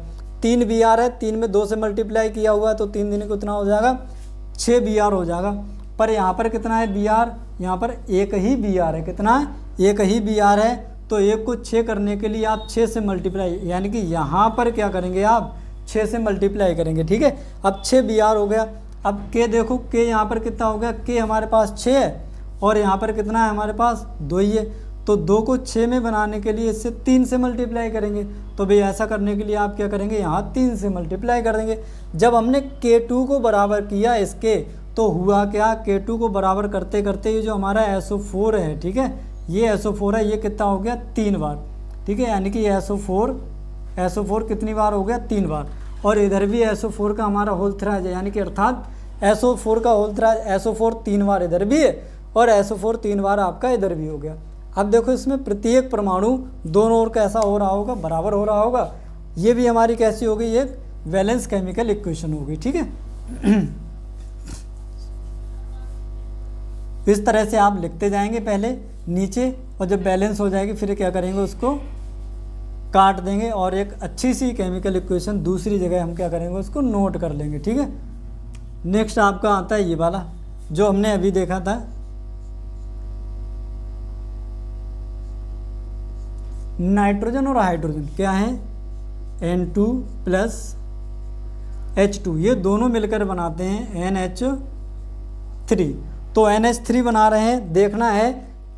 3 Br है, 3 में 2 से मल्टीप्लाई किया हुआ है तो 3 दिन को इतना हो जाएगा 6 Br हो जाएगा। पर यहाँ पर कितना है Br, यहाँ पर एक ही Br है, कितना है, एक ही Br है, तो 1 को 6 करने के लिए आप 6 से मल्टीप्लाई, यानी कि यहाँ पर क्या करेंगे आप 6 से मल्टीप्लाई करेंगे, ठीक है। अब 6 Br हो गया। अब K देखो, K यहाँ पर कितना हो गया, K हमारे पास 6 है, और यहाँ पर कितना है हमारे पास 2 ही है, तो 2 को 6 में बनाने के लिए इससे 3 से मल्टीप्लाई करेंगे। तो भाई ऐसा करने के लिए आप क्या करेंगे, यहाँ 3 से मल्टीप्लाई कर देंगे। जब हमने K2 को बराबर किया इसके, तो हुआ क्या, K2 को बराबर करते करते ये जो हमारा SO4 है, ठीक है, ये SO4 है, ये कितना हो गया 3 बार, ठीक है, यानी कि SO4 कितनी बार हो गया 3 बार। और इधर भी SO4 का हमारा होल थ्राइज है, यानी कि अर्थात SO4 का होल थ्राइज, SO4 3 बार इधर भी है और SO4 3 बार आपका इधर भी हो गया। अब देखो इसमें प्रत्येक परमाणु दोनों ओर कैसा हो रहा होगा, बराबर हो रहा होगा। ये भी हमारी कैसी हो गई, एक वैलेंस केमिकल इक्वेशन हो गई, ठीक है। इस तरह से आप लिखते जाएंगे पहले नीचे, और जब बैलेंस हो जाएगी फिर क्या करेंगे, उसको काट देंगे और एक अच्छी सी केमिकल इक्वेशन दूसरी जगह हम क्या करेंगे, उसको नोट कर लेंगे। ठीक है, नेक्स्ट आपका आता है ये वाला जो हमने अभी देखा था, नाइट्रोजन और हाइड्रोजन क्या है, N2 प्लस H2, ये दोनों मिलकर बनाते हैं NH3। तो NH3 बना रहे हैं, देखना है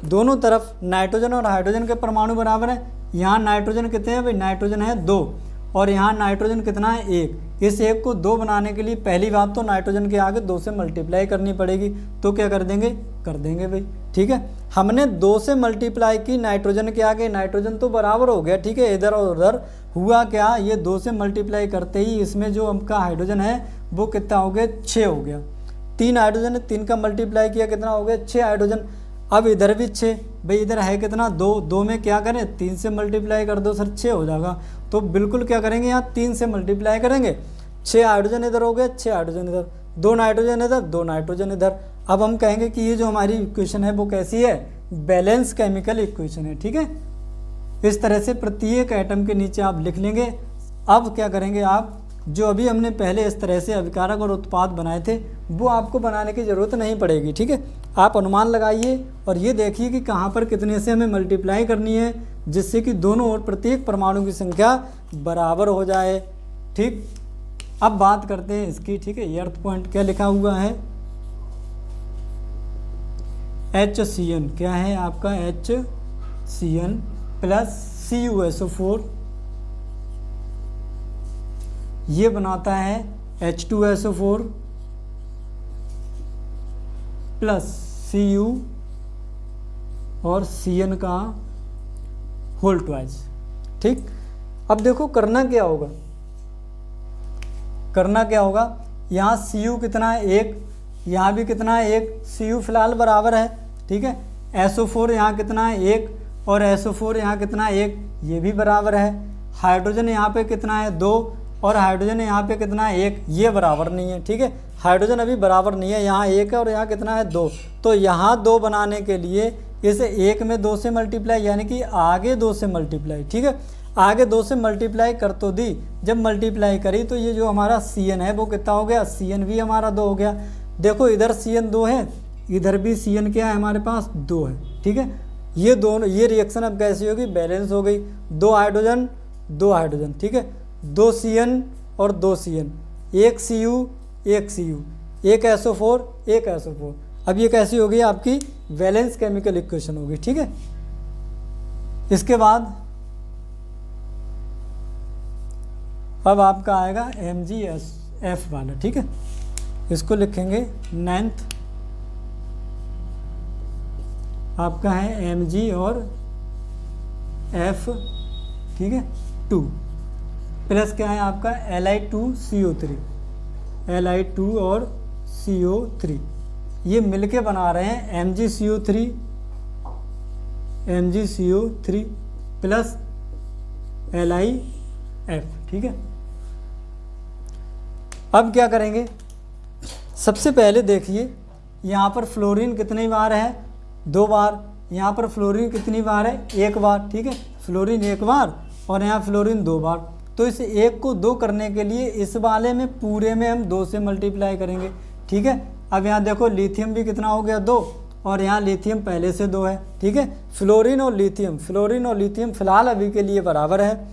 दोनों तरफ नाइट्रोजन और हाइड्रोजन के परमाणु बराबर है। यहाँ नाइट्रोजन कितने हैं भाई, नाइट्रोजन है 2 और यहाँ नाइट्रोजन कितना है 1। इस 1 को 2 बनाने के लिए पहली बात तो नाइट्रोजन के आगे 2 से मल्टीप्लाई करनी पड़ेगी, तो क्या कर देंगे, कर देंगे भाई। ठीक है, हमने 2 से मल्टीप्लाई की नाइट्रोजन के आगे, नाइट्रोजन तो बराबर हो गया। ठीक है, इधर और उधर हुआ क्या, ये 2 से मल्टीप्लाई करते ही इसमें जो हमका हाइड्रोजन है वो कितना हो गया, 6 हो गया। 3 हाइड्रोजन है, 3 का मल्टीप्लाई किया कितना हो गया, 6 हाइड्रोजन। अब इधर भी 6 भाई, इधर है कितना 2, 2 में क्या करें 3 से मल्टीप्लाई कर दो सर, 6 हो जाएगा। तो बिल्कुल क्या करेंगे, यहाँ 3 से मल्टीप्लाई करेंगे, 6 हाइड्रोजन इधर हो गया, 6 हाइड्रोजन इधर, 2 नाइट्रोजन इधर, 2 नाइट्रोजन इधर। अब हम कहेंगे कि ये जो हमारी इक्वेशन है वो कैसी है, बैलेंस केमिकल इक्वेशन है। ठीक है, इस तरह से प्रत्येक एटम के नीचे आप लिख लेंगे। अब क्या करेंगे आप, जो अभी हमने पहले इस तरह से अभिकारक और उत्पाद बनाए थे वो आपको बनाने की ज़रूरत नहीं पड़ेगी। ठीक है, आप अनुमान लगाइए और ये देखिए कि कहाँ पर कितने से हमें मल्टीप्लाई करनी है, जिससे कि दोनों ओर प्रत्येक परमाणु की संख्या बराबर हो जाए। ठीक, अब बात करते हैं इसकी। ठीक है, ये अर्थ पॉइंट क्या लिखा हुआ है, HCN क्या है आपका, HCN प्लस CuSO4, ये बनाता है H2SO4 प्लस Cu और Cn का होल ट्वाइस। ठीक, अब देखो करना क्या होगा, करना क्या होगा, यहाँ Cu कितना है 1, यहाँ भी कितना है 1, Cu फिलहाल बराबर है। ठीक है, SO4 यहाँ कितना है 1 और SO4 यहाँ कितना है 1, ये भी बराबर है। हाइड्रोजन यहाँ पे कितना है 2 और हाइड्रोजन यहाँ पे कितना है 1, ये बराबर नहीं है। ठीक है, हाइड्रोजन अभी बराबर नहीं है, यहाँ 1 है और यहाँ कितना है 2। तो यहाँ 2 बनाने के लिए इस 1 में 2 से मल्टीप्लाई, यानी कि आगे 2 से मल्टीप्लाई। ठीक है, आगे 2 से मल्टीप्लाई कर तो दी, जब मल्टीप्लाई करी तो ये जो हमारा Cn है वो कितना हो गया, Cn भी हमारा 2 हो गया। देखो इधर Cn 2 है, इधर भी Cn क्या है हमारे पास 2 है। ठीक है, ये दोनों, ये रिएक्शन अब कैसी होगी, बैलेंस हो गई, 2 हाइड्रोजन 2 हाइड्रोजन। ठीक है, 2 Cn और 2 Cn, 1 Cu 1 Cu, 1 SO4 1 SO4। अब ये कैसी होगी आपकी वैलेंस केमिकल इक्वेशन होगी। ठीक है, इसके बाद अब आपका आएगा MgF वाला। ठीक है, इसको लिखेंगे 9th, आपका है Mg और F। ठीक है, 2 प्लस क्या है आपका Li2CO3, Li2 और CO3, ये मिलके बना रहे हैं MgCO3 प्लस LiF। ठीक है, अब क्या करेंगे, सबसे पहले देखिए यहाँ पर फ्लोरीन कितनी बार है, 2 बार। यहाँ पर फ्लोरीन कितनी बार है, 1 बार। ठीक है, फ्लोरीन 1 बार और यहाँ फ्लोरीन 2 बार। तो इस 1 को 2 करने के लिए इस वाले में पूरे में हम 2 से मल्टीप्लाई करेंगे। ठीक है, अब यहाँ देखो लिथियम भी कितना हो गया 2 और यहाँ लिथियम पहले से 2 है। ठीक है, फ्लोरीन और लिथियम फिलहाल अभी के लिए बराबर है।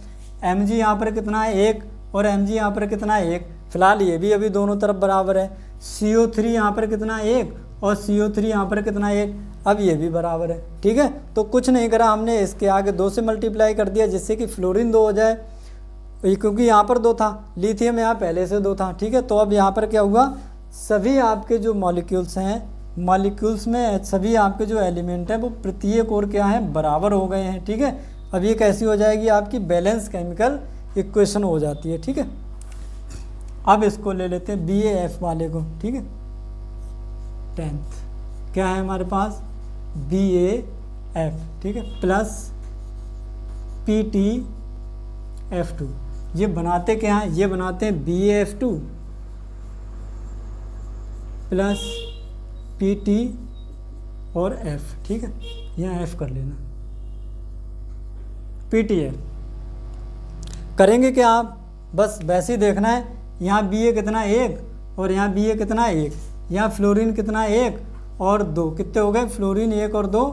Mg यहाँ पर कितना है 1 और Mg यहाँ पर कितना है 1, फिलहाल ये भी अभी दोनों तरफ बराबर है। CO3 यहाँ पर कितना है 1 और CO3 यहाँ पर कितना है 1, अब ये भी बराबर है। ठीक है, तो कुछ नहीं करा हमने, इसके आगे 2 से मल्टीप्लाई कर दिया जिससे कि फ्लोरीन 2 हो जाए, क्योंकि यहाँ पर 2 था, लिथियम यहाँ पहले से 2 था। ठीक है, तो अब यहाँ पर क्या हुआ, सभी आपके जो मॉलिक्यूल्स हैं, मॉलिक्यूल्स में सभी आपके जो एलिमेंट हैं वो प्रत्येक और क्या है बराबर हो गए हैं। ठीक है, अब ये कैसी हो जाएगी आपकी बैलेंस केमिकल इक्वेशन हो जाती है। ठीक है, अब इसको ले लेते हैं BAF वाले को। ठीक है, 10th क्या है हमारे पास BAF। ठीक है, प्लस PTF2, ये बनाते क्या हैं, ये बनाते हैं BAF2 प्लस PT और F। ठीक है, यहाँ F कर लेना, PTF करेंगे क्या आप, बस वैसे ही देखना है। यहाँ बी ए कितना 1 और यहाँ बी ए कितना 1, यहाँ फ्लोरीन कितना 1 और 2, कितने हो गए फ्लोरीन 1 और 2,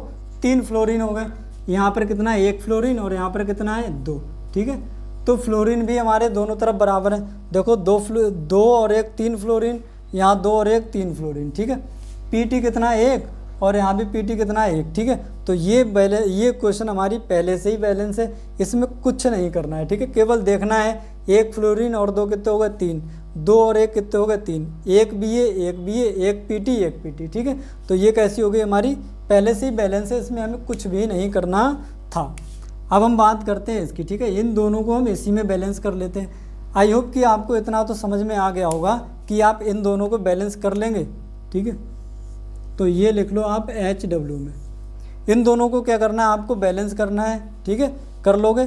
3 फ्लोरीन हो गए। यहाँ पर कितना 1 फ्लोरीन और यहाँ पर कितना है 2, ठीक है। तो फ्लोरीन भी हमारे दोनों तरफ बराबर है। देखो 2 और 1 3 फ्लोरीन, यहाँ 2 और 1 3 फ्लोरीन, ठीक है। पीटी कितना 1 और यहाँ भी पीटी कितना 1, ठीक है। तो ये क्वेश्चन हमारी पहले से ही बैलेंस है, इसमें कुछ नहीं करना है, ठीक है। केवल देखना है 1 फ्लोरीन और 2 कितने हो गए 3, 2 और 1 कितने हो गए 3, 1 बी ए 1 पीटी 1 पीटी, ठीक है। तो ये कैसी हो गई हमारी पहले से ही बैलेंस है, इसमें हमें कुछ भी नहीं करना था। अब हम बात करते हैं इसकी, ठीक है। इन दोनों को हम इसी में बैलेंस कर लेते हैं। आई होप कि आपको इतना तो समझ में आ गया होगा कि आप इन दोनों को बैलेंस कर लेंगे, ठीक है। तो ये लिख लो आप HW में, इन दोनों को क्या करना है आपको बैलेंस करना है, ठीक है। कर लोगे,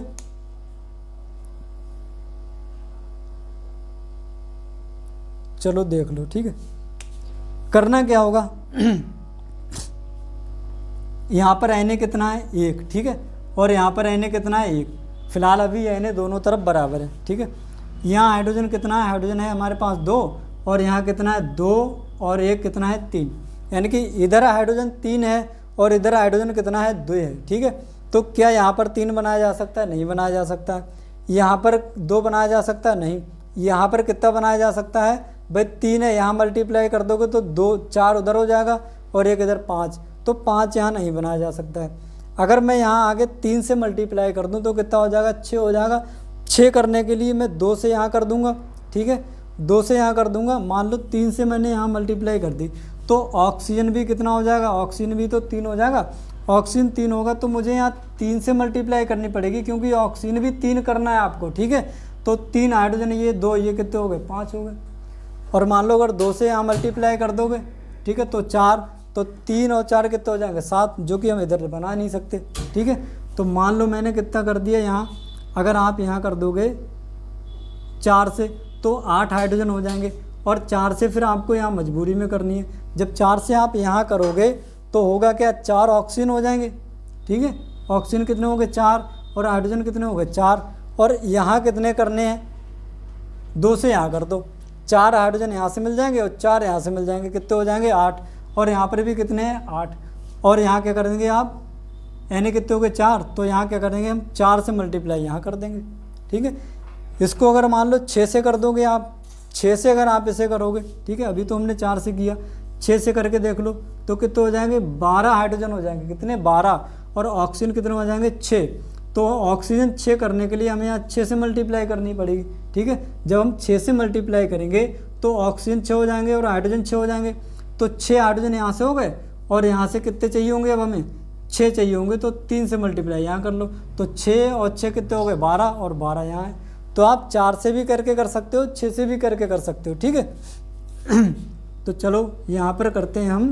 चलो देख लो, ठीक है। करना क्या होगा यहाँ पर Na कितना है 1, ठीक है, और यहाँ पर Na कितना है 1। फिलहाल अभी Na दोनों तरफ बराबर है, ठीक है। यहाँ हाइड्रोजन कितना है, हाइड्रोजन है हमारे पास 2 और यहाँ कितना है 2 और 1 कितना है 3, यानी कि इधर हाइड्रोजन 3 है और इधर हाइड्रोजन कितना है 2 है, ठीक है। तो क्या यहाँ पर 3 बनाया जा सकता है, नहीं बनाया जा सकता। यहाँ पर 2 बनाया जा सकता है, नहीं। यहाँ पर कितना बनाया जा सकता है भाई 3 है, यहाँ मल्टीप्लाई कर दोगे तो 2 4 उधर हो जाएगा और 1 इधर 5, तो 5 यहाँ नहीं बनाया जा सकता है। अगर मैं यहाँ आगे 3 से मल्टीप्लाई कर दूँ तो कितना हो जाएगा 6 हो जाएगा। 6 करने के लिए मैं 2 से यहाँ कर दूँगा, ठीक है, 2 से यहाँ कर दूँगा। मान लो 3 से मैंने यहाँ मल्टीप्लाई कर दी तो ऑक्सीजन भी कितना हो जाएगा, ऑक्सीजन भी तो 3 हो जाएगा। ऑक्सीजन 3 होगा तो मुझे यहाँ 3 से मल्टीप्लाई करनी पड़ेगी क्योंकि ऑक्सीजन भी 3 करना है आपको, ठीक है। तो 3 हाइड्रोजन, ये 2, ये कितने हो गए 5 हो गए। और मान लो अगर 2 से यहाँ मल्टीप्लाई कर दोगे, ठीक है, तो 4, तो 3 और 4 कितने हो जाएंगे 7, जो कि हम इधर बना नहीं सकते, ठीक है। तो मान लो मैंने कितना कर दिया यहाँ, अगर आप यहाँ कर दोगे 4 से तो 8 हाइड्रोजन हो जाएंगे और 4 से फिर आपको यहाँ मजबूरी में करनी है। जब 4 से आप यहाँ करोगे तो होगा क्या 4 ऑक्सीजन हो जाएंगे, ठीक है। ऑक्सीजन कितने हो गए 4 और हाइड्रोजन कितने हो गए 4, और यहाँ कितने करने हैं 2 से यहाँ कर दो, 4 हाइड्रोजन यहाँ से मिल जाएंगे और 4 यहाँ से मिल जाएंगे, कितने हो जाएंगे 8, और यहाँ पर भी कितने हैं 8। और यहाँ क्या करेंगे आप Na कितने हो गए 4, तो यहाँ क्या करेंगे हम 4 से मल्टीप्लाई यहाँ कर देंगे, ठीक है। इसको अगर मान लो 6 से कर दोगे आप, 6 से अगर आप इसे करोगे, ठीक है, अभी तो हमने 4 से किया, 6 से करके देख लो तो कितने हो जाएंगे 12 हाइड्रोजन हो जाएंगे, कितने 12, और ऑक्सीजन कितने हो जाएंगे 6। तो ऑक्सीजन 6 करने के लिए हमें यहाँ 6 से मल्टीप्लाई करनी पड़ेगी, ठीक है। जब हम 6 से मल्टीप्लाई करेंगे तो ऑक्सीजन 6 हो जाएंगे और हाइड्रोजन 6 हो जाएंगे, तो 6 हाइड्रोजन यहाँ से हो गए और यहाँ से कितने चाहिए होंगे, अब हमें 6 चाहिए होंगे, तो 3 से मल्टीप्लाई यहाँ कर लो, तो 6 और 6 कितने हो गए 12, और 12 यहाँ है। तो आप 4 से भी करके कर सकते हो, 6 से भी करके कर सकते हो, ठीक है। तो चलो यहाँ पर करते हैं हम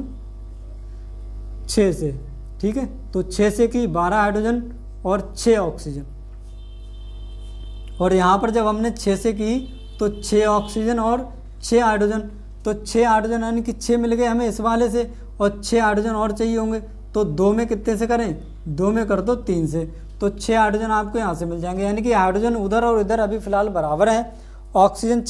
6 से, ठीक है। तो 6 से की 12 हाइड्रोजन और 6 ऑक्सीजन, और यहाँ पर जब हमने 6 से की तो 6 ऑक्सीजन और 6 हाइड्रोजन, तो 6 हाइड्रोजन यानी कि 6 मिल गए हमें इस वाले से, और 6 हाइड्रोजन और चाहिए होंगे, तो 2 में कितने से करें, 2 में कर दो 3 से, तो 6 हाइड्रोजन आपको यहाँ से मिल जाएंगे, यानी कि हाइड्रोजन उधर और इधर अभी फिलहाल बराबर है। ऑक्सीजन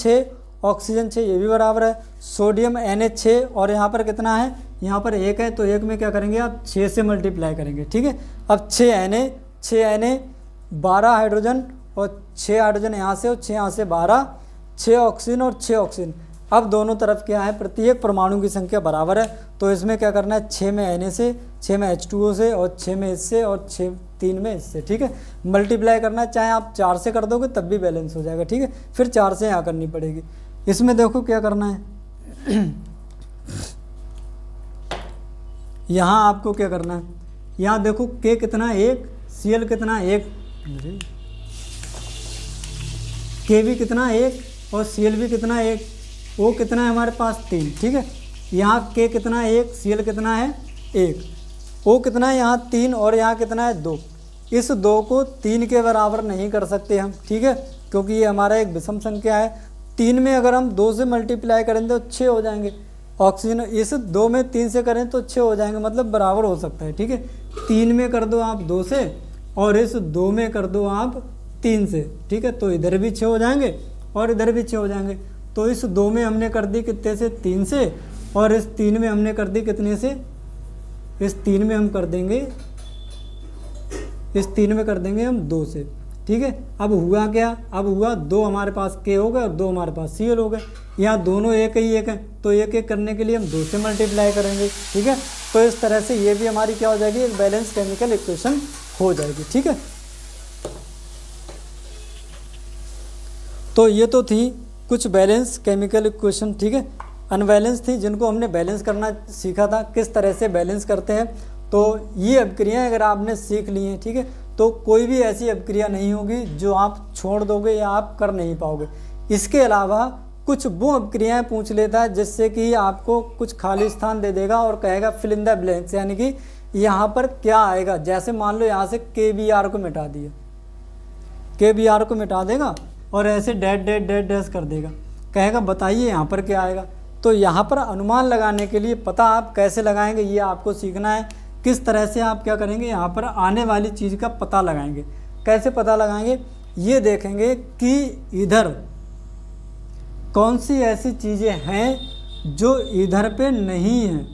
6 ये भी बराबर है। सोडियम Na6 और यहाँ पर कितना है, यहाँ पर 1 है, तो 1 में क्या करेंगे आप 6 से मल्टीप्लाई करेंगे, ठीक है। अब 6 Na 12 हाइड्रोजन और 6 हाइड्रोजन यहाँ से और 6 यहाँ से 12, 6 ऑक्सीजन और 6 ऑक्सीजन। अब दोनों तरफ क्या है, प्रत्येक परमाणु की संख्या बराबर है, तो इसमें क्या करना है 6 में Na से, 6 में H2O से, और 6 में इससे, और 3 में इससे, ठीक है। मल्टीप्लाई करना है, चाहे आप 4 से कर दोगे तब भी बैलेंस हो जाएगा, ठीक है। फिर 4 से यहाँ करनी पड़ेगी। इसमें देखो क्या करना है यहाँ आपको क्या करना है, यहाँ देखो K कितना है 1, Cl कितना है 1, K भी कितना है 1 और Cl भी कितना है 1, O कितना है हमारे पास 3, ठीक है। यहाँ K कितना है 1, Cl कितना है 1, O कितना है यहाँ 3 और यहाँ कितना है 2। इस 2 को 3 के बराबर नहीं कर सकते हम, ठीक है, क्योंकि ये हमारा एक विषम संख्या है। 3 में अगर हम 2 से मल्टीप्लाई करें तो 6 हो जाएंगे ऑक्सीजन, इस 2 में 3 से करें तो 6 हो जाएंगे, मतलब बराबर हो सकता है, ठीक है। 3 में कर दो आप 2 से और इस 2 में कर दो आप 3 से, ठीक है। तो इधर भी 6 हो जाएंगे और इधर भी 6 हो जाएंगे। तो इस 2 में हमने कर दी कितने से, 3 से, और इस 3 में हमने कर दी कितने से, इस 3 में हम कर देंगे, इस 3 में कर देंगे हम 2 से, ठीक है। अब हुआ क्या, अब हुआ 2 हमारे पास के हो गए और 2 हमारे पास सी एल हो गए। यहाँ दोनों एक ही एक हैं, तो एक एक करने के लिए हम 2 से मल्टीप्लाई करेंगे, ठीक है। तो इस तरह से ये भी हमारी क्या हो जाएगी, एक बैलेंस केमिकल इक्वेशन हो जाएगी, ठीक है। तो ये तो थी कुछ बैलेंस केमिकल इक्वेशन, ठीक है। अनबैलेंस थी जिनको हमने बैलेंस करना सीखा था, किस तरह से बैलेंस करते हैं। तो ये अभिक्रियाएं अगर आपने सीख ली हैं, ठीक है, तो कोई भी ऐसी अभिक्रिया नहीं होगी जो आप छोड़ दोगे या आप कर नहीं पाओगे। इसके अलावा कुछ वो अभिक्रियाएं पूछ लेता है जिससे कि आपको कुछ खाली स्थान दे देगा और कहेगा फिल इन द ब्लैंक्स, यानी कि यहाँ पर क्या आएगा। जैसे मान लो यहाँ से KBR को मिटा दिया, KBR को मिटा देगा और ऐसे डैट डैट डैट डैश कर देगा, कहेगा बताइए यहाँ पर क्या आएगा। तो यहाँ पर अनुमान लगाने के लिए पता आप कैसे लगाएंगे ये आपको सीखना है। किस तरह से आप क्या करेंगे, यहाँ पर आने वाली चीज़ का पता लगाएंगे। कैसे पता लगाएंगे, ये देखेंगे कि इधर कौन सी ऐसी चीज़ें हैं जो इधर पे नहीं हैं।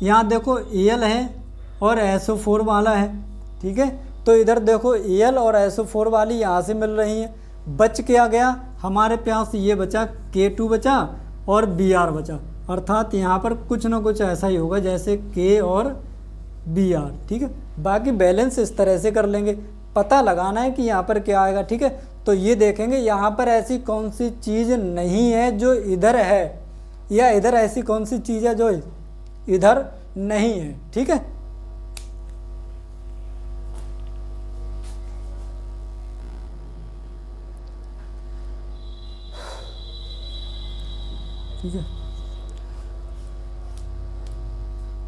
यहाँ देखो Al है और SO4 वाला है, ठीक है। तो इधर देखो Al और SO4 वाली यहाँ से मिल रही हैं। बच क्या गया हमारे पास, ये बचा K2 बचा और Br बचा, अर्थात यहाँ पर कुछ ना कुछ ऐसा ही होगा जैसे K और Br, ठीक है। बाकी बैलेंस इस तरह से कर लेंगे, पता लगाना है कि यहाँ पर क्या आएगा, ठीक है। तो ये देखेंगे यहाँ पर ऐसी कौन सी चीज़ नहीं है जो इधर है, या इधर ऐसी कौन सी चीज़ है जो इधर नहीं है, ठीक है। ठीक है,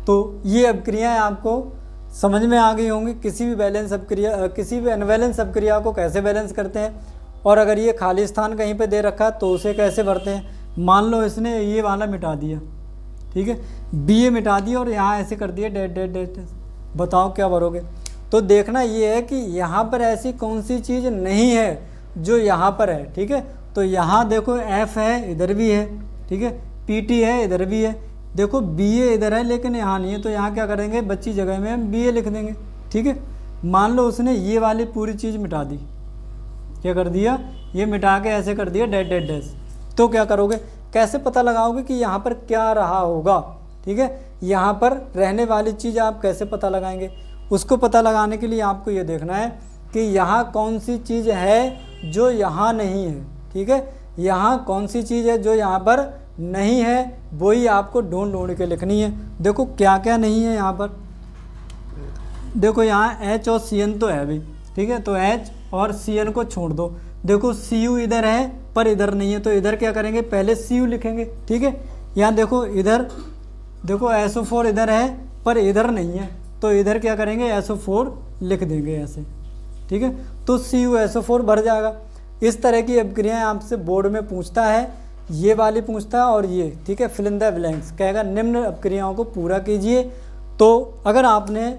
तो ये अभिक्रियाएं आपको समझ में आ गई होंगी। किसी भी बैलेंस अभिक्रिया, किसी भी अनबैलेंस अभिक्रिया को कैसे बैलेंस करते हैं, और अगर ये खाली स्थान कहीं पे दे रखा है तो उसे कैसे भरते हैं। मान लो इसने ये वाला मिटा दिया, ठीक है, BA मिटा दिया और यहाँ ऐसे कर दिया डैट डैट डैट, बताओ क्या भरोगे। तो देखना ये है कि यहाँ पर ऐसी कौन सी चीज़ नहीं है जो यहाँ पर है, ठीक है। तो यहाँ देखो F है, इधर भी है, ठीक है, PT है, इधर भी है, देखो BA इधर है लेकिन यहाँ नहीं है। तो यहाँ क्या करेंगे, बच्ची जगह में हम BA लिख देंगे, ठीक है। मान लो उसने ये वाली पूरी चीज़ मिटा दी, क्या कर दिया, ये मिटा के ऐसे कर दिया डैट डैट डैश। तो क्या करोगे, कैसे पता लगाओगे कि यहाँ पर क्या रहा होगा, ठीक है। यहाँ पर रहने वाली चीज़ आप कैसे पता लगाएंगे, उसको पता लगाने के लिए आपको ये देखना है कि यहाँ कौन सी चीज़ है जो यहाँ नहीं है, ठीक है। यहाँ कौन सी चीज़ है जो यहाँ पर नहीं है, वही आपको ढूंढ ढूंढ के लिखनी है। देखो क्या क्या नहीं है यहाँ पर, देखो यहाँ H और CN तो है अभी, ठीक है। तो H और CN को छोड़ दो। देखो Cu इधर है पर इधर नहीं है, तो इधर क्या करेंगे, पहले Cu लिखेंगे, ठीक है। यहाँ देखो इधर देखो SO4 इधर है पर इधर नहीं है, तो इधर क्या करेंगे, SO4 लिख देंगे ऐसे, ठीक है। तो CuSO4 भर जाएगा। इस तरह की अभिक्रियाएं आपसे बोर्ड में पूछता है, ये वाली पूछता है और ये, ठीक है, फिल इन द ब्लैंक्स, कहेगा निम्न अभिक्रियाओं को पूरा कीजिए। तो अगर आपने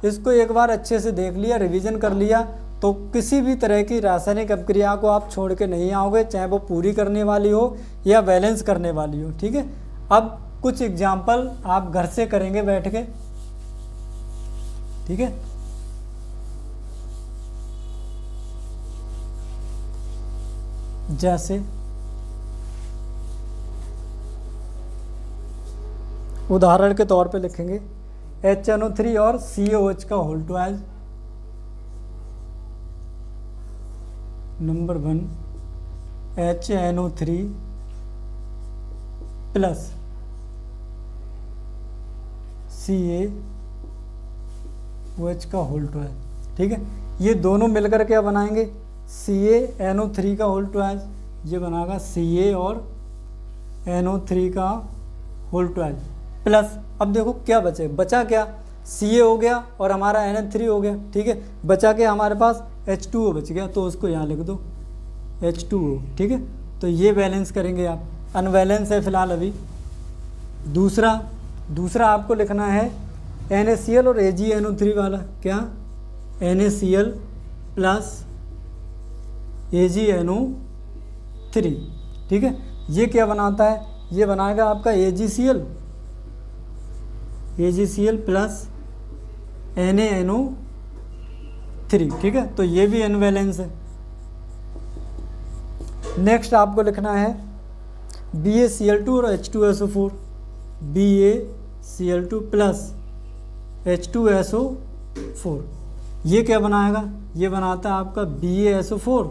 इसको एक बार अच्छे से देख लिया, रिवीजन कर लिया, तो किसी भी तरह की रासायनिक अभिक्रिया को आप छोड़ के नहीं आओगे, चाहे वो पूरी करने वाली हो या बैलेंस करने वाली हो, ठीक है। अब कुछ एग्जाम्पल आप घर से करेंगे बैठ के, ठीक है। जैसे उदाहरण के तौर पे लिखेंगे HNO3 और COH का whole twice. Number 1 HNO3 plus CaOH का होल ट्वाइस, ठीक है। ये दोनों मिलकर क्या बनाएंगे, CaNO3 का होल ट्वाइस, ये बनाएगा Ca और NO3 का होल ट्वाइस प्लस, अब देखो क्या बचे, बचा क्या, Ca हो गया और हमारा NH3 हो गया, ठीक है। बचा के हमारे पास H2O बच गया, तो उसको यहाँ लिख दो H2O, ठीक है। तो ये बैलेंस करेंगे आप, अनबैलेंस है फिलहाल अभी। दूसरा आपको लिखना है NaCl और AgNO3 वाला, क्या NaCl प्लस AgNO3, ठीक है। ये क्या बनाता है, ये बनाएगा आपका AgCl प्लस NaNO3, ठीक है। तो ये भी n वैलेंस है। नेक्स्ट आपको लिखना है BaCl2 और H2SO4, BaCl2 प्लस H2SO4, ये क्या बनाएगा, ये बनाता है आपका BaSO4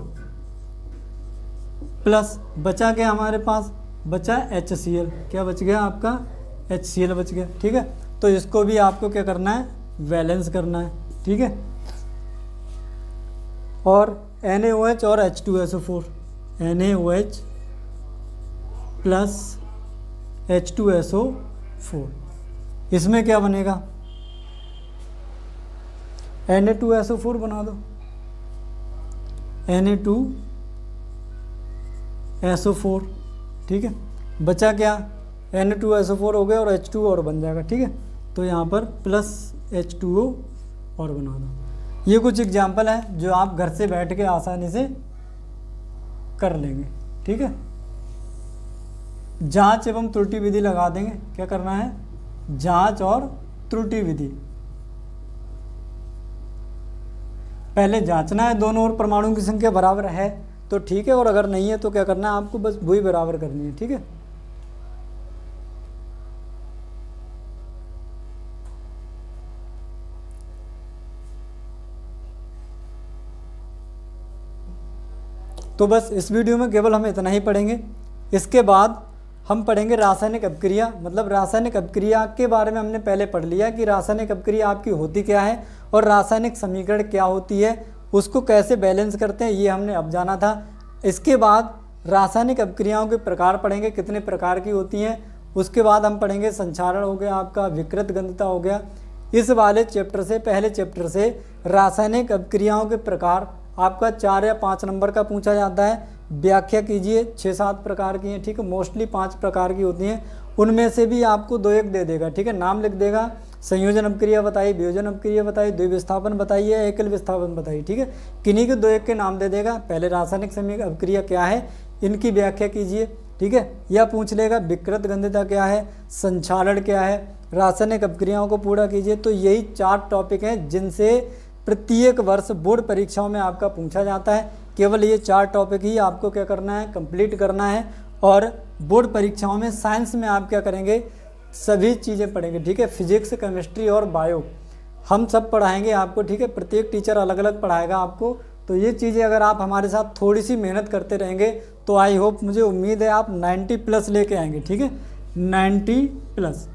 प्लस बचा क्या हमारे पास, बचा HCl, क्या बच गया आपका HCl बच गया, ठीक है। तो इसको भी आपको क्या करना है, वैलेंस करना है, ठीक है। और NaOH और H2SO4, NaOH प्लस H2SO4, इसमें क्या बनेगा, Na2SO4 बना दो, Na2SO4, ठीक है। बचा क्या, Na2SO4 हो गया और H2O और बन जाएगा, ठीक है। तो यहाँ पर प्लस H2O और बना दो। ये कुछ एग्जाम्पल है जो आप घर से बैठ के आसानी से कर लेंगे, ठीक है। जांच एवं त्रुटि विधि लगा देंगे, क्या करना है, जांच और त्रुटि विधि। पहले जांचना है दोनों ओर परमाणु की संख्या बराबर है तो ठीक है, और अगर नहीं है तो क्या करना है, आपको बस वही बराबर करनी है, ठीक है। तो बस इस वीडियो में केवल हम इतना ही पढ़ेंगे। इसके बाद हम पढ़ेंगे रासायनिक अपक्रिया, मतलब रासायनिक अपक्रिया के बारे में हमने पहले पढ़ लिया कि रासायनिक अपक्रिया आपकी होती क्या है और रासायनिक समीकरण क्या होती है, उसको कैसे बैलेंस करते हैं, ये हमने अब जाना था। इसके बाद रासायनिक अपक्रियाओं के प्रकार पढ़ेंगे, कितने प्रकार की होती हैं। उसके बाद हम पढ़ेंगे संक्षारण हो गया आपका, विकृत गंधता हो गया। इस वाले चैप्टर से, पहले चैप्टर से रासायनिक अपक्रियाओं के प्रकार आपका 4 या 5 नंबर का पूछा जाता है। व्याख्या कीजिए, 6-7 प्रकार की हैं, ठीक है। मोस्टली 5 प्रकार की होती हैं, उनमें से भी आपको 2-1 दे देगा, ठीक है। नाम लिख देगा, संयोजन अपक्रिया बताइए, वियोजन अपक्रिया बताइए, द्विविस्थापन बताइए, एकल विस्थापन बताइए, ठीक है। किन्हीं के 2-1 के नाम दे देगा। पहले रासायनिक समीकरण अपक्रिया क्या है, इनकी व्याख्या कीजिए, ठीक है। या पूछ लेगा विकृत गंधता क्या है, संक्षारण क्या है, रासायनिक अपक्रियाओं को पूरा कीजिए। तो यही 4 टॉपिक हैं जिनसे प्रत्येक वर्ष बोर्ड परीक्षाओं में आपका पूछा जाता है। केवल ये 4 टॉपिक ही आपको क्या करना है, कंप्लीट करना है। और बोर्ड परीक्षाओं में साइंस में आप क्या करेंगे, सभी चीज़ें पढ़ेंगे, ठीक है। फिजिक्स, केमिस्ट्री और बायो हम सब पढ़ाएंगे आपको, ठीक है। प्रत्येक टीचर अलग अलग पढ़ाएगा आपको। तो ये चीज़ें अगर आप हमारे साथ थोड़ी सी मेहनत करते रहेंगे तो आई होप, मुझे उम्मीद है आप 90+ लेके आएंगे, ठीक है। 90+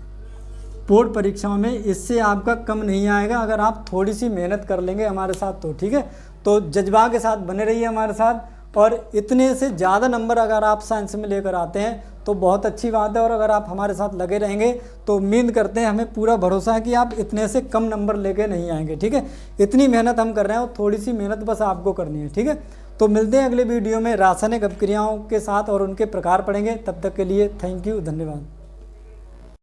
बोर्ड परीक्षाओं में, इससे आपका कम नहीं आएगा अगर आप थोड़ी सी मेहनत कर लेंगे हमारे साथ तो, ठीक है। तो जज्बा के साथ बने रहिए हमारे साथ, और इतने से ज़्यादा नंबर अगर आप साइंस में लेकर आते हैं तो बहुत अच्छी बात है। और अगर आप हमारे साथ लगे रहेंगे तो उम्मीद करते हैं, हमें पूरा भरोसा है कि आप इतने से कम नंबर लेके नहीं आएंगे, ठीक है। इतनी मेहनत हम कर रहे हैं और थोड़ी सी मेहनत बस आपको करनी है, ठीक है। तो मिलते हैं अगले वीडियो में रासायनिक अपक्रियाओं के साथ और उनके प्रकार पढ़ेंगे। तब तक के लिए थैंक यू, धन्यवाद।